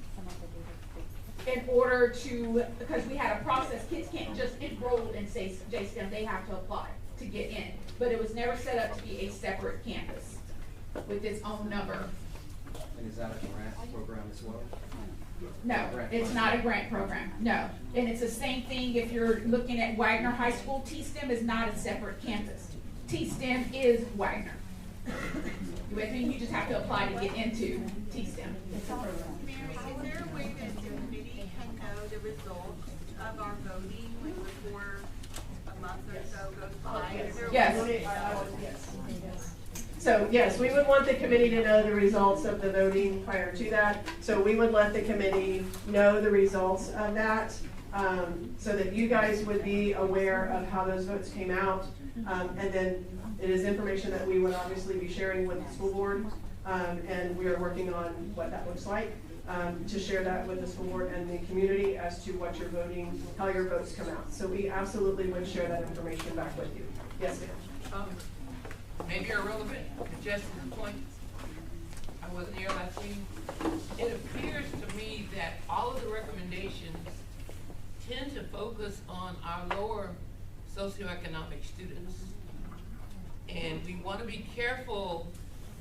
in order to, because we had a process, kids can't just enroll and say JSTEM, they have to apply to get in. But it was never set up to be a separate campus with its own number. And is that a grant program as well? No, it's not a grant program, no. And it's the same thing if you're looking at Wagner High School, T-STEM is not a separate campus. T-STEM is Wagner. You with me? You just have to apply to get into T-STEM. Mary, is there a way that the committee can know the results of our voting before a month or so goes by? Is there Yes. a way- Yes. So yes, we would want the committee to know the results of the voting prior to that. So we would let the committee know the results of that, so that you guys would be aware of how those votes came out. And then it is information that we would obviously be sharing with the school board. And we are working on what that looks like, to share that with the school board and the community as to what you're voting, how your votes come out. So we absolutely would share that information back with you. Yes, ma'am. Maybe irrelevant, to Justin's point. I wasn't here last meeting. It appears to me that all of the recommendations tend to focus on our lower socioeconomic students. And we want to be careful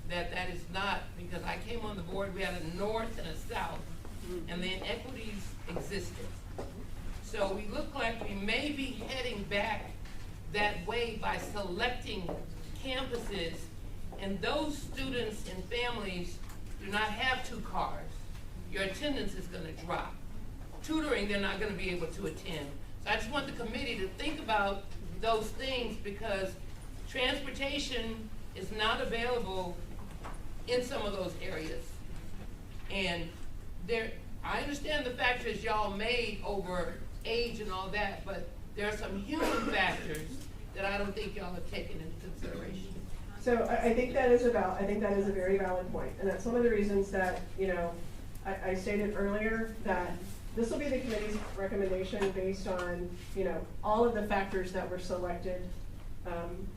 that that is not, because I came on the board, we had a north and a south, and the inequities existed. So we look like we may be heading back that way by selecting campuses, and those students and families do not have 2 cars. Your attendance is going to drop. Tutoring, they're not going to be able to attend. So I just want the committee to think about those things, because transportation is not available in some of those areas. And I understand the factors y'all made over age and all that, but there are some human factors that I don't think y'all have taken into consideration. So I think that is a very valid point, and that's one of the reasons that, I stated earlier that this will be the committee's recommendation based on, all of the factors that were selected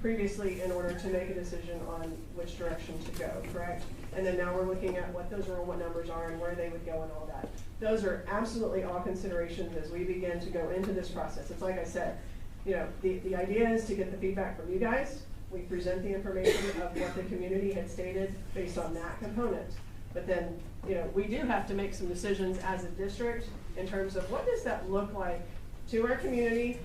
previously in order to make a decision on which direction to go, correct? And then now we're looking at what those enrollment numbers are and where they would go and all that. Those are absolutely all considerations as we begin to go into this process. It's like I said, the idea is to get the feedback from you guys. We present the information of what the community had stated based on that component. But then, we do have to make some decisions as a district in terms of what does that look like to our community.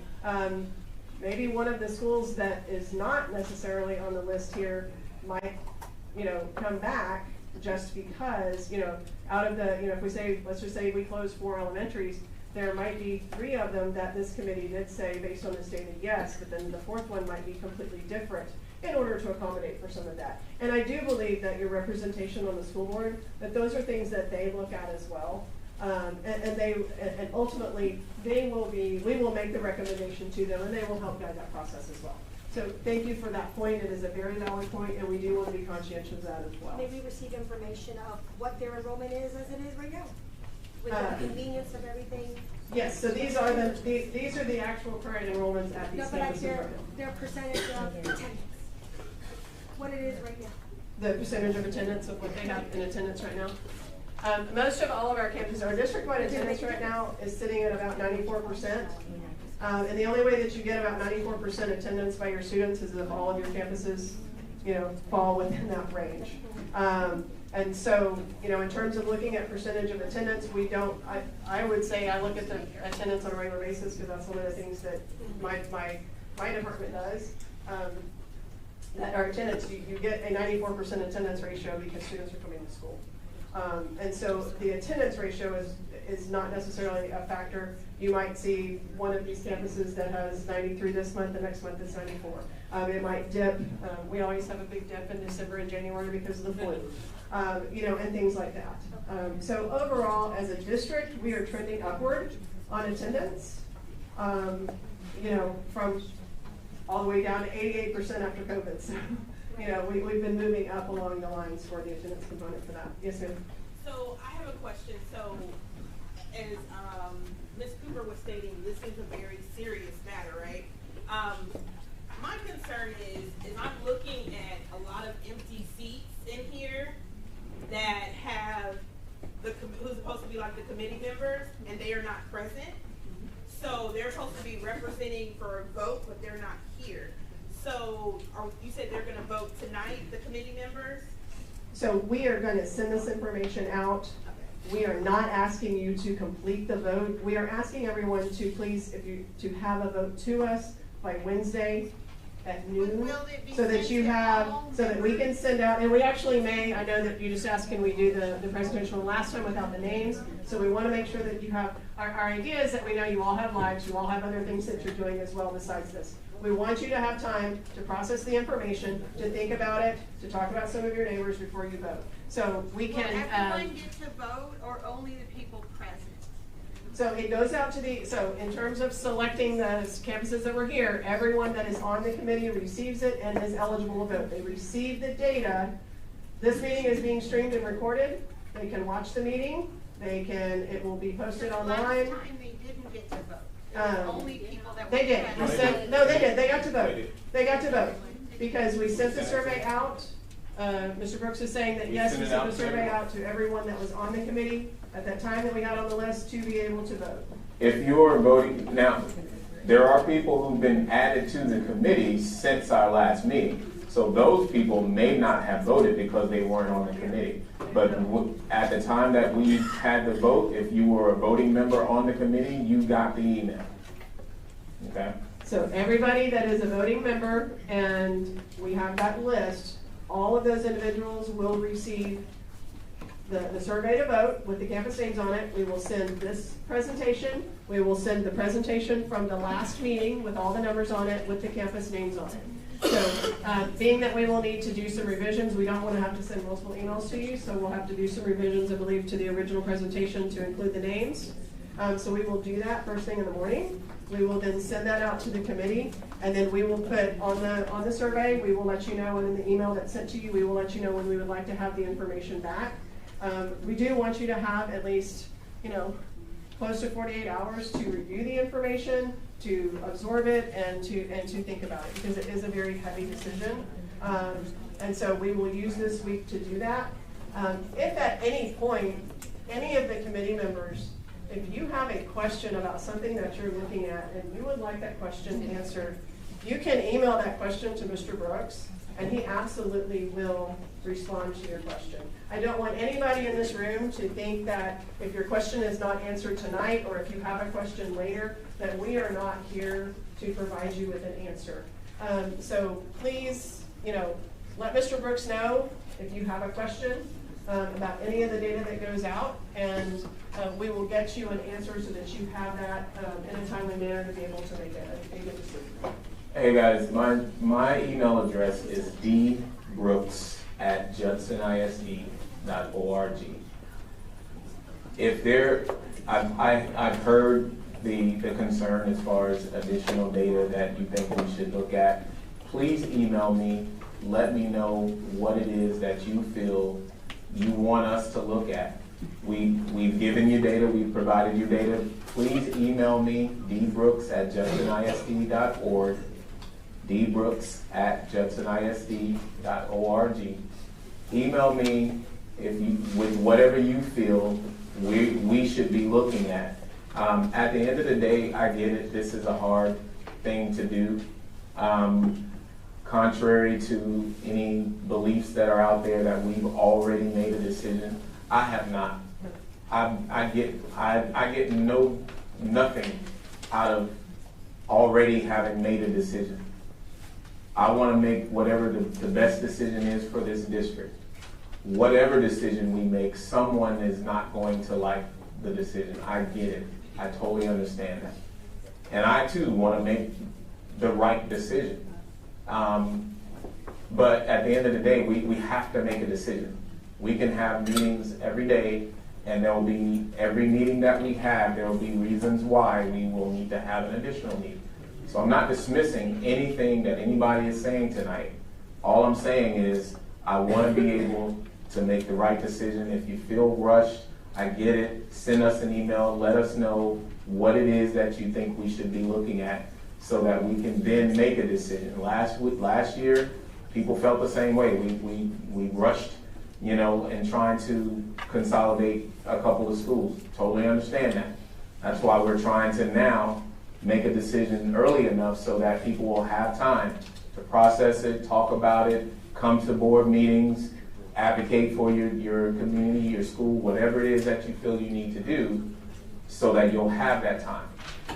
Maybe one of the schools that is not necessarily on the list here might, come back just because, out of the, if we say, let's just say we close 4 elementaries, there might be 3 of them that this committee did say based on the stated yes, but then the 4th one might be completely different in order to accommodate for some of that. And I do believe that your representation on the school board, that those are things that they look at as well. And ultimately, we will make the recommendation to them, and they will help guide that process as well. So thank you for that point. It is a very valid point, and we do want to be conscientious of that as well. Maybe receive information of what their enrollment is as it is right now, with the convenience of everything. Yes, so these are the actual current enrollments at these campuses right now. Their percentage of attendance, what it is right now. The percentage of attendance of what they have in attendance right now. Most of all of our campuses, our district-wide attendance right now is sitting at about 94%. And the only way that you get about 94% attendance by your students is if all of your campuses, fall within that range. And so, in terms of looking at percentage of attendance, I would say I look at the attendance on a regular basis because that's one of the things that my department does. That our attendance, you get a 94% attendance ratio because students are coming to school. And so the attendance ratio is not necessarily a factor. You might see one of these campuses that has 93 this month, the next month it's 94. It might dip. We always have a big dip in December and January because of the flu, and things like that. So overall, as a district, we are trending upward on attendance, from all the way down to 88% after COVID. So, we've been moving up along the lines for the attendance component for that. Yes, ma'am. So I have a question. So as Ms. Cooper was stating, this is a very serious matter, right? My concern is I'm looking at a lot of empty seats in here that have who's supposed to be like the committee members, and they are not present. So they're supposed to be representing for a vote, but they're not here. So you said they're going to vote tonight, the committee members? So we are going to send this information out. We are not asking you to complete the vote. We are asking everyone to please, to have a vote to us by Wednesday at noon, Will it be so that sent you to have, all so that we members? can send out, and we actually may, I know that you just asked, can we do the presentation from last time without the names? So we wanna make sure that you have, our idea is that we know you all have lives, you all have other things that you're doing as well besides this. We want you to have time to process the information, to think about it, to talk about some of your neighbors before you vote. So we Will can, everyone get to vote or only the people present? so it goes out to so in terms of selecting the campuses that were here, everyone that is on the committee receives it and is eligible to vote. They receive the data. This meeting is being streamed and recorded. They can watch the meeting. It will be posted online. Last time they didn't get to vote. It was only people that were They did. present. They did. They got to vote. They got to vote. Because we sent the survey out. Mr. Brooks is saying that yes, we sent the survey out to everyone that was on the committee at that time that we had on the list to be able to vote. If you're voting, now, there are people who've been added to the committee since our last meeting. So those people may not have voted because they weren't on the committee. But at the time that we had the vote, if you were a voting member on the committee, you got the email. Okay? So everybody that is a voting member, and we have that list, all of those individuals will receive the survey to vote with the campus names on it. We will send this presentation. We will send the presentation from the last meeting with all the numbers on it with the campus names on it. So being that we will need to do some revisions, we don't want to have to send multiple emails to you, so we'll have to do some revisions, I believe, to the original presentation to include the names. So we will do that first thing in the morning. We will then send that out to the committee, and then we will put on the survey, we will let you know, and in the email that's sent to you, we will let you know when we would like to have the information back. We do want you to have at least, close to 48 hours to review the information, to absorb it, and to think about it, because it is a very heavy decision. And so we will use this week to do that. If at any point, any of the committee members, if you have a question about something that you're looking at and you would like that question answered, you can email that question to Mr. Brooks, and he absolutely will respond to your question. I don't want anybody in this room to think that if your question is not answered tonight, or if you have a question later, that we are not here to provide you with an answer. So please, let Mr. Brooks know if you have a question about any of the data that goes out, and we will get you an answer so that you have that in a timely manner to be able to make a good decision. Hey guys, my email address is dbrooks@JudsonISD.org. I've heard the concern as far as additional data that you think we should look at. Please email me. Let me know what it is that you feel you want us to look at. We've given you data. We've provided you data. Please email me, dbrooks@JudsonISD.org. dbrooks@JudsonISD.org. Email me with whatever you feel we should be looking at. At the end of the day, I get it. This is a hard thing to do. Contrary to any beliefs that are out there that we've already made a decision, I have not. I get nothing out of already having made a decision. I want to make whatever the best decision is for this district. Whatever decision we make, someone is not going to like the decision. I get it. I totally understand that. And I too want to make the right decision. But at the end of the day, we have to make a decision. We can have meetings every day, and there will be, every meeting that we have, there will be reasons why we will need to have an additional meeting. So I'm not dismissing anything that anybody is saying tonight. All I'm saying is I want to be able to make the right decision. If you feel rushed, I get it. Send us an email. Let us know what it is that you think we should be looking at so that we can then make a decision. Last year, people felt the same way. We rushed, in trying to consolidate a couple of schools. Totally understand that. That's why we're trying to now make a decision early enough so that people will have time to process it, talk about it, come to board meetings, advocate for your community, your school, whatever it is that you feel you need to do, so that you'll have that time.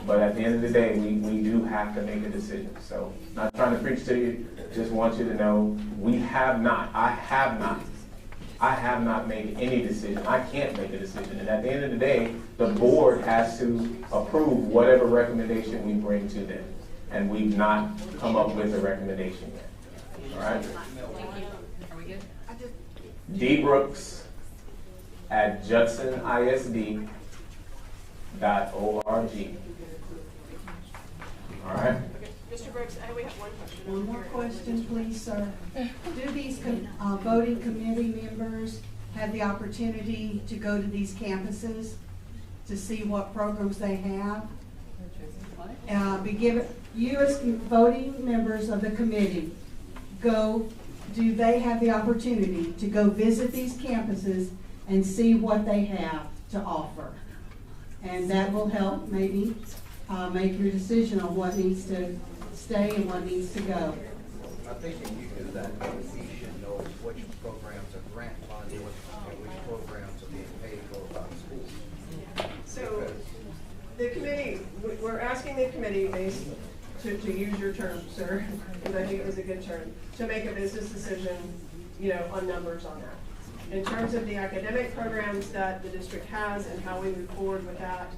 But at the end of the day, we do have to make a decision. So, not trying to preach to you, just want you to know, I have not made any decision. I can't make a decision. And at the end of the day, the board has to approve whatever recommendation we bring to them. And we've not come up with a recommendation yet. All right? Are we good? dbrooks@JudsonISD.org. All right? Mr. Brooks, we have one question. One more question, please, sir. Do these voting committee members have the opportunity to go to these campuses to see what programs they have? Be given, you as voting members of the committee, do they have the opportunity to go visit these campuses and see what they have to offer? And that will help maybe make your decision on what needs to stay and what needs to go. I think if you do that, we should know which programs are grant funded and which programs are being paid for by the schools. So, the committee, we're asking the committee, based, to use your term, sir, because I think it was a good term, to make a business decision, on numbers on that. In terms of the academic programs that the district has and how we move forward with that,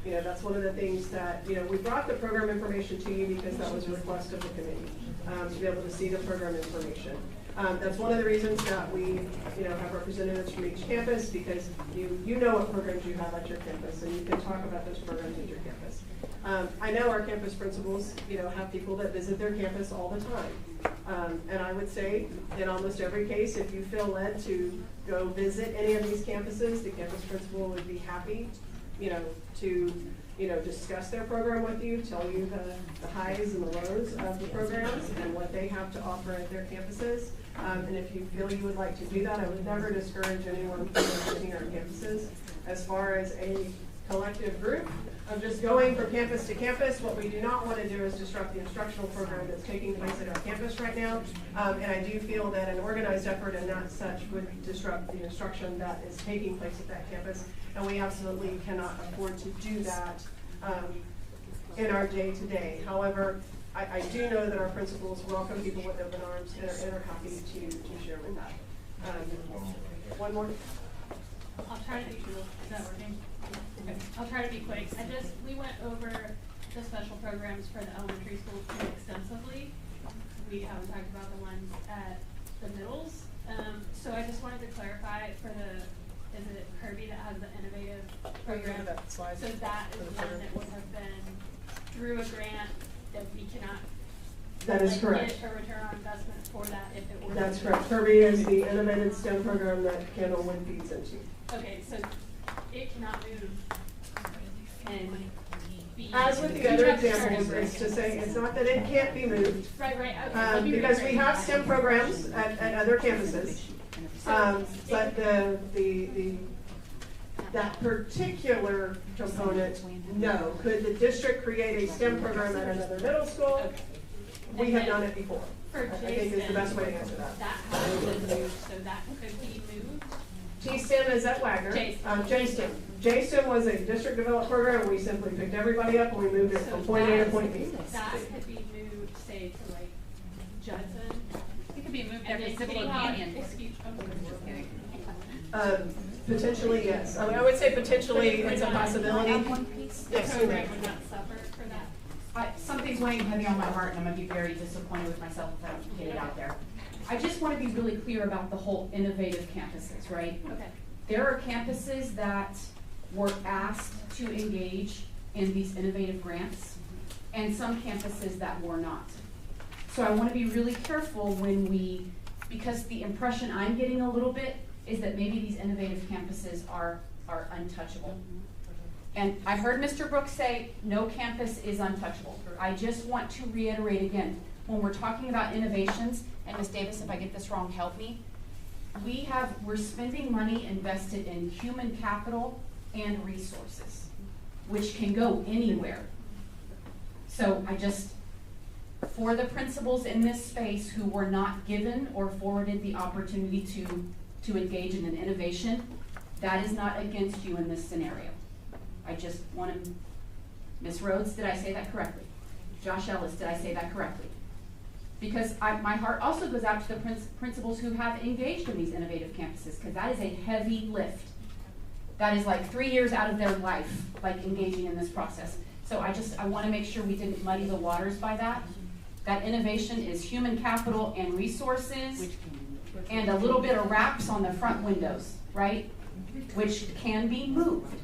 that's one of the things that, we brought the program information to you because that was a request of the committee, to be able to see the program information. That's one of the reasons that we, have representatives from each campus, because you know what programs you have at your campus, and you can talk about those programs at your campus. I know our campus principals, have people that visit their campus all the time. And I would say, in almost every case, if you feel led to go visit any of these campuses, the campus principal would be happy, to discuss their program with you, tell you the highs and the lows of the programs and what they have to offer at their campuses. And if you feel you would like to do that, I would never discourage anyone from visiting our campuses. As far as a collective group of just going from campus to campus, what we do not want to do is disrupt the instructional program that's taking place at our campus right now. And I do feel that an organized effort and not such would disrupt the instruction that is taking place at that campus. And we absolutely cannot afford to do that in our day-to-day. However, I do know that our principals welcome people with open arms and are happy to share with that. One more? I'll try to be cool. Is that working? Okay. I'll try to be quick. We went over the special programs for the elementary schools pretty extensively. We haven't talked about the ones at the middles. So I just wanted to clarify for is it Kirby that has the innovative program? So that is one that would have been through a grant that we cannot That is correct. get a return on investment for that if it were. That's correct. Kirby is the innovative STEM program that Kendall Wind feeds into. Okay, so it cannot move and be. As with the other examples, is to say, it's not that it can't be moved. Right, okay. Because we have STEM programs at other campuses. But that particular component, no. Could the district create a STEM program at another middle school? We have done it before. I think is the best way to answer that. That has been moved, so that could be moved. T-STEM is at Wagner. J-STEM. J-STEM was a district developed program. We simply picked everybody up and we moved it from point A to point B. That could be moved, say, to like Judson. It could be moved And every then civil City Hall. opinion. Just kidding. Potentially, yes. I mean, I would say potentially it's a possibility. The Yes, you may. program would not suffer for that. Something's weighing heavy on my heart, and I'm gonna be very disappointed with myself if I don't get it out there. I just wanna be really clear about the whole innovative campuses, right? Okay. There are campuses that were asked to engage in these innovative grants, and some campuses that were not. So I wanna be really careful because the impression I'm getting a little bit is that maybe these innovative campuses are untouchable. And I heard Mr. Brooks say, no campus is untouchable. I just want to reiterate again, when we're talking about innovations, and Ms. Davis, if I get this wrong, help me, we're spending money invested in human capital and resources, which can go anywhere. So for the principals in this space who were not given or forwarded the opportunity to engage in an innovation, that is not against you in this scenario. I just want to Miss Rhodes, did I say that correctly? Josh Ellis, did I say that correctly? Because my heart also goes out to the principals who have engaged in these innovative campuses, because that is a heavy lift. That is like 3 years out of their life, like engaging in this process. So I want to make sure we didn't muddy the waters by that. That innovation is human capital and resources, and a little bit of wraps on the front windows, right? Which can be moved,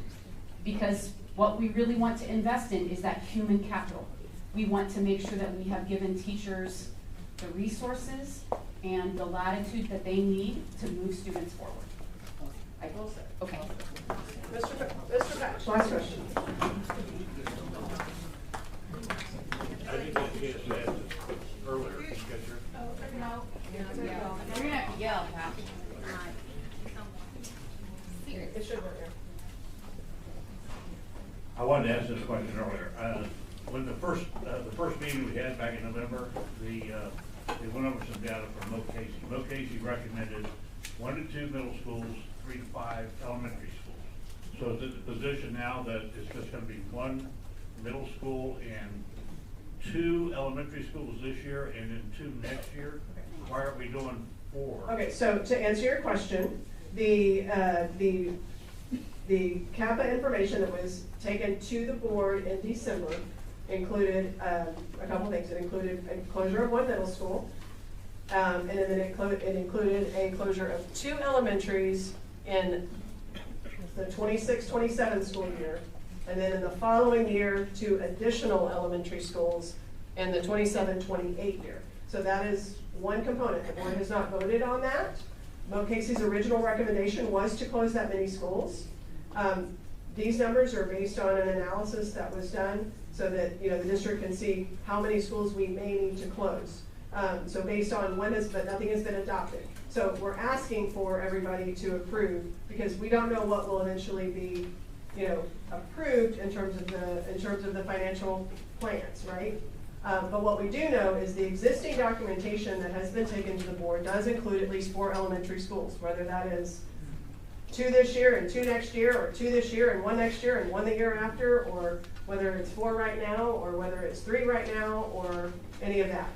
because what we really want to invest in is that human capital. We want to make sure that we have given teachers the resources and the latitude that they need to move students forward. Okay. Mr. Batch, last question. I didn't get a chance to ask this earlier. Did you get your? No. You're gonna have to yell, Pat. It should work. I wanted to ask this question earlier. When the first meeting we had back in November, they went over some data from Mo Casey. Mo Casey recommended 1 to 2 middle schools, 3 to 5 elementary schools. So is it the position now that it's just going to be 1 middle school and 2 elementary schools this year and then 2 next year? Why aren't we doing 4? Okay, so to answer your question, the CAPA information that was taken to the board in December included a couple things. It included a closure of 1 middle school, and then it included a closure of 2 elementaries in the 26-27 school year, and then in the following year, 2 additional elementary schools in the 27-28 year. So that is one component. The board has not voted on that. Mo Casey's original recommendation was to close that many schools. These numbers are based on an analysis that was done so that the district can see how many schools we may need to close. So based on but nothing has been adopted. So we're asking for everybody to approve, because we don't know what will eventually be, approved in terms of the financial plans, right? But what we do know is the existing documentation that has been taken to the board does include at least 4 elementary schools, whether that is 2 this year and 2 next year, or 2 this year and 1 next year and 1 the year after, or whether it's 4 right now, or whether it's 3 right now, or any of that.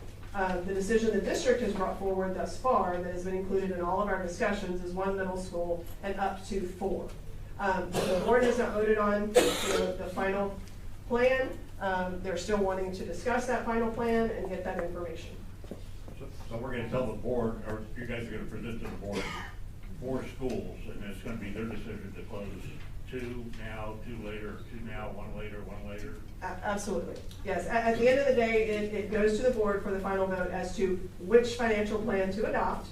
The decision the district has brought forward thus far that has been included in all of our discussions is 1 middle school and up to 4. The board has not voted on the final plan. They're still wanting to discuss that final plan and get that information. So we're going to tell the board, or you guys are going to present to the board 4 schools, and it's going to be their decision to close 2 now, 2 later, 2 now, 1 later, 1 later. Absolutely, yes. At the end of the day, it goes to the board for the final vote as to which financial plan to adopt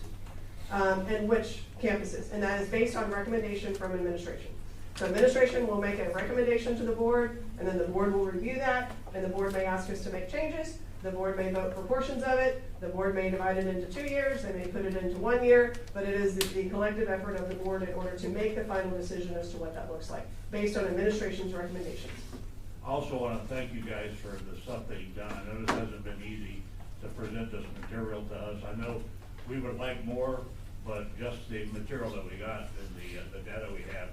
and which campuses, and that is based on recommendation from administration. So administration will make a recommendation to the board, and then the board will review that, and the board may ask us to make changes. The board may vote for portions of it. The board may divide it into 2 years. They may put it into 1 year, but it is the collective effort of the board in order to make the final decision as to what that looks like, based on administration's recommendations. I also want to thank you guys for the stuff that you've done. I know this hasn't been easy to present this material to us. I know we would like more, but just the material that we got and the data we have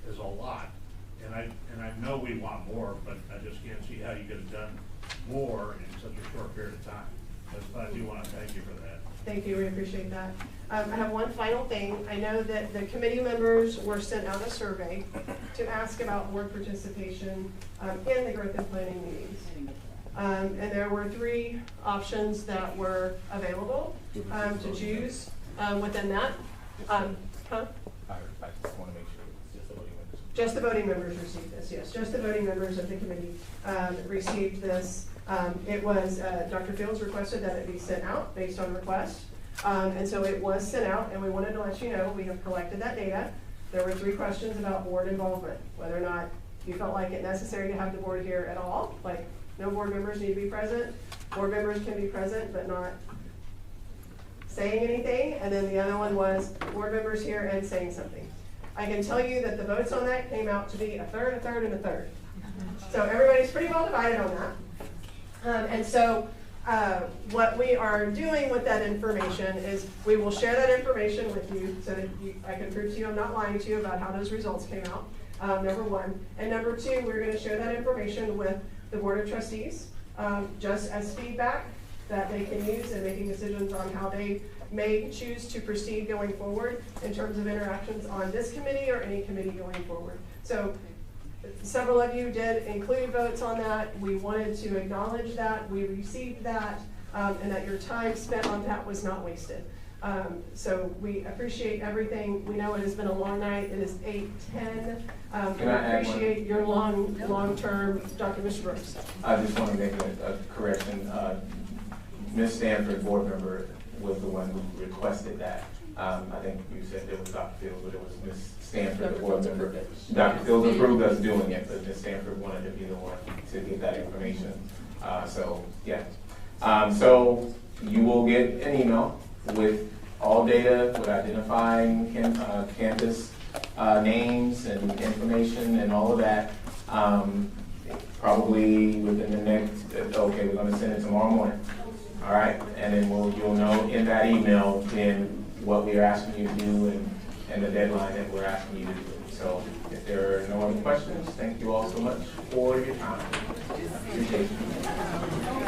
is a lot. And I know we want more, but I just can't see how you could have done more in such a short period of time. But I do want to thank you for that. Thank you, we appreciate that. I have one final thing. I know that the committee members were sent out a survey to ask about board participation in the growth and planning meetings. And there were 3 options that were available to choose within that. I just want to make sure it's just the voting members. Just the voting members received this, yes. Just the voting members of the committee received this. It was, Dr. Fields requested that it be sent out based on request. And so it was sent out, and we wanted to let you know we have collected that data. There were 3 questions about board involvement, whether or not you felt like it necessary to have the board here at all, like no board members need to be present. Board members can be present but not saying anything. And then the other one was board members here and saying something. I can tell you that the votes on that came out to be a third, a third, and a third. So everybody's pretty well divided on that. And so what we are doing with that information is we will share that information with you so that I can prove to you I'm not lying to you about how those results came out. number one. And number two, we're gonna share that information with the Board of Trustees, just as feedback that they can use in making decisions on how they may choose to proceed going forward in terms of interactions on this committee or any committee going forward. So several of you did include votes on that. We wanted to acknowledge that, we received that, and that your time spent on that was not wasted. So we appreciate everything. We know it has been a long night. It is 8:10. Can I add appreciate your long-term, Dr. Mr. Brooks. I just want to make a correction. Ms. Stanford, board member, was the one who requested that. I think you said it was Dr. Fields, but it was Ms. Stanford, the board member. Dr. Fields approved us doing it, but Ms. Stanford wanted to be the one to get that information. So, yeah. So you will get an email with all data, with identifying campus names and information and all of that. Probably within the next, okay, we're gonna send it tomorrow morning. All right, and then you'll know in that email then what we are asking you to do and the deadline that we're asking you to do. So if there are no other questions, thank you all so much for your time. Appreciate it.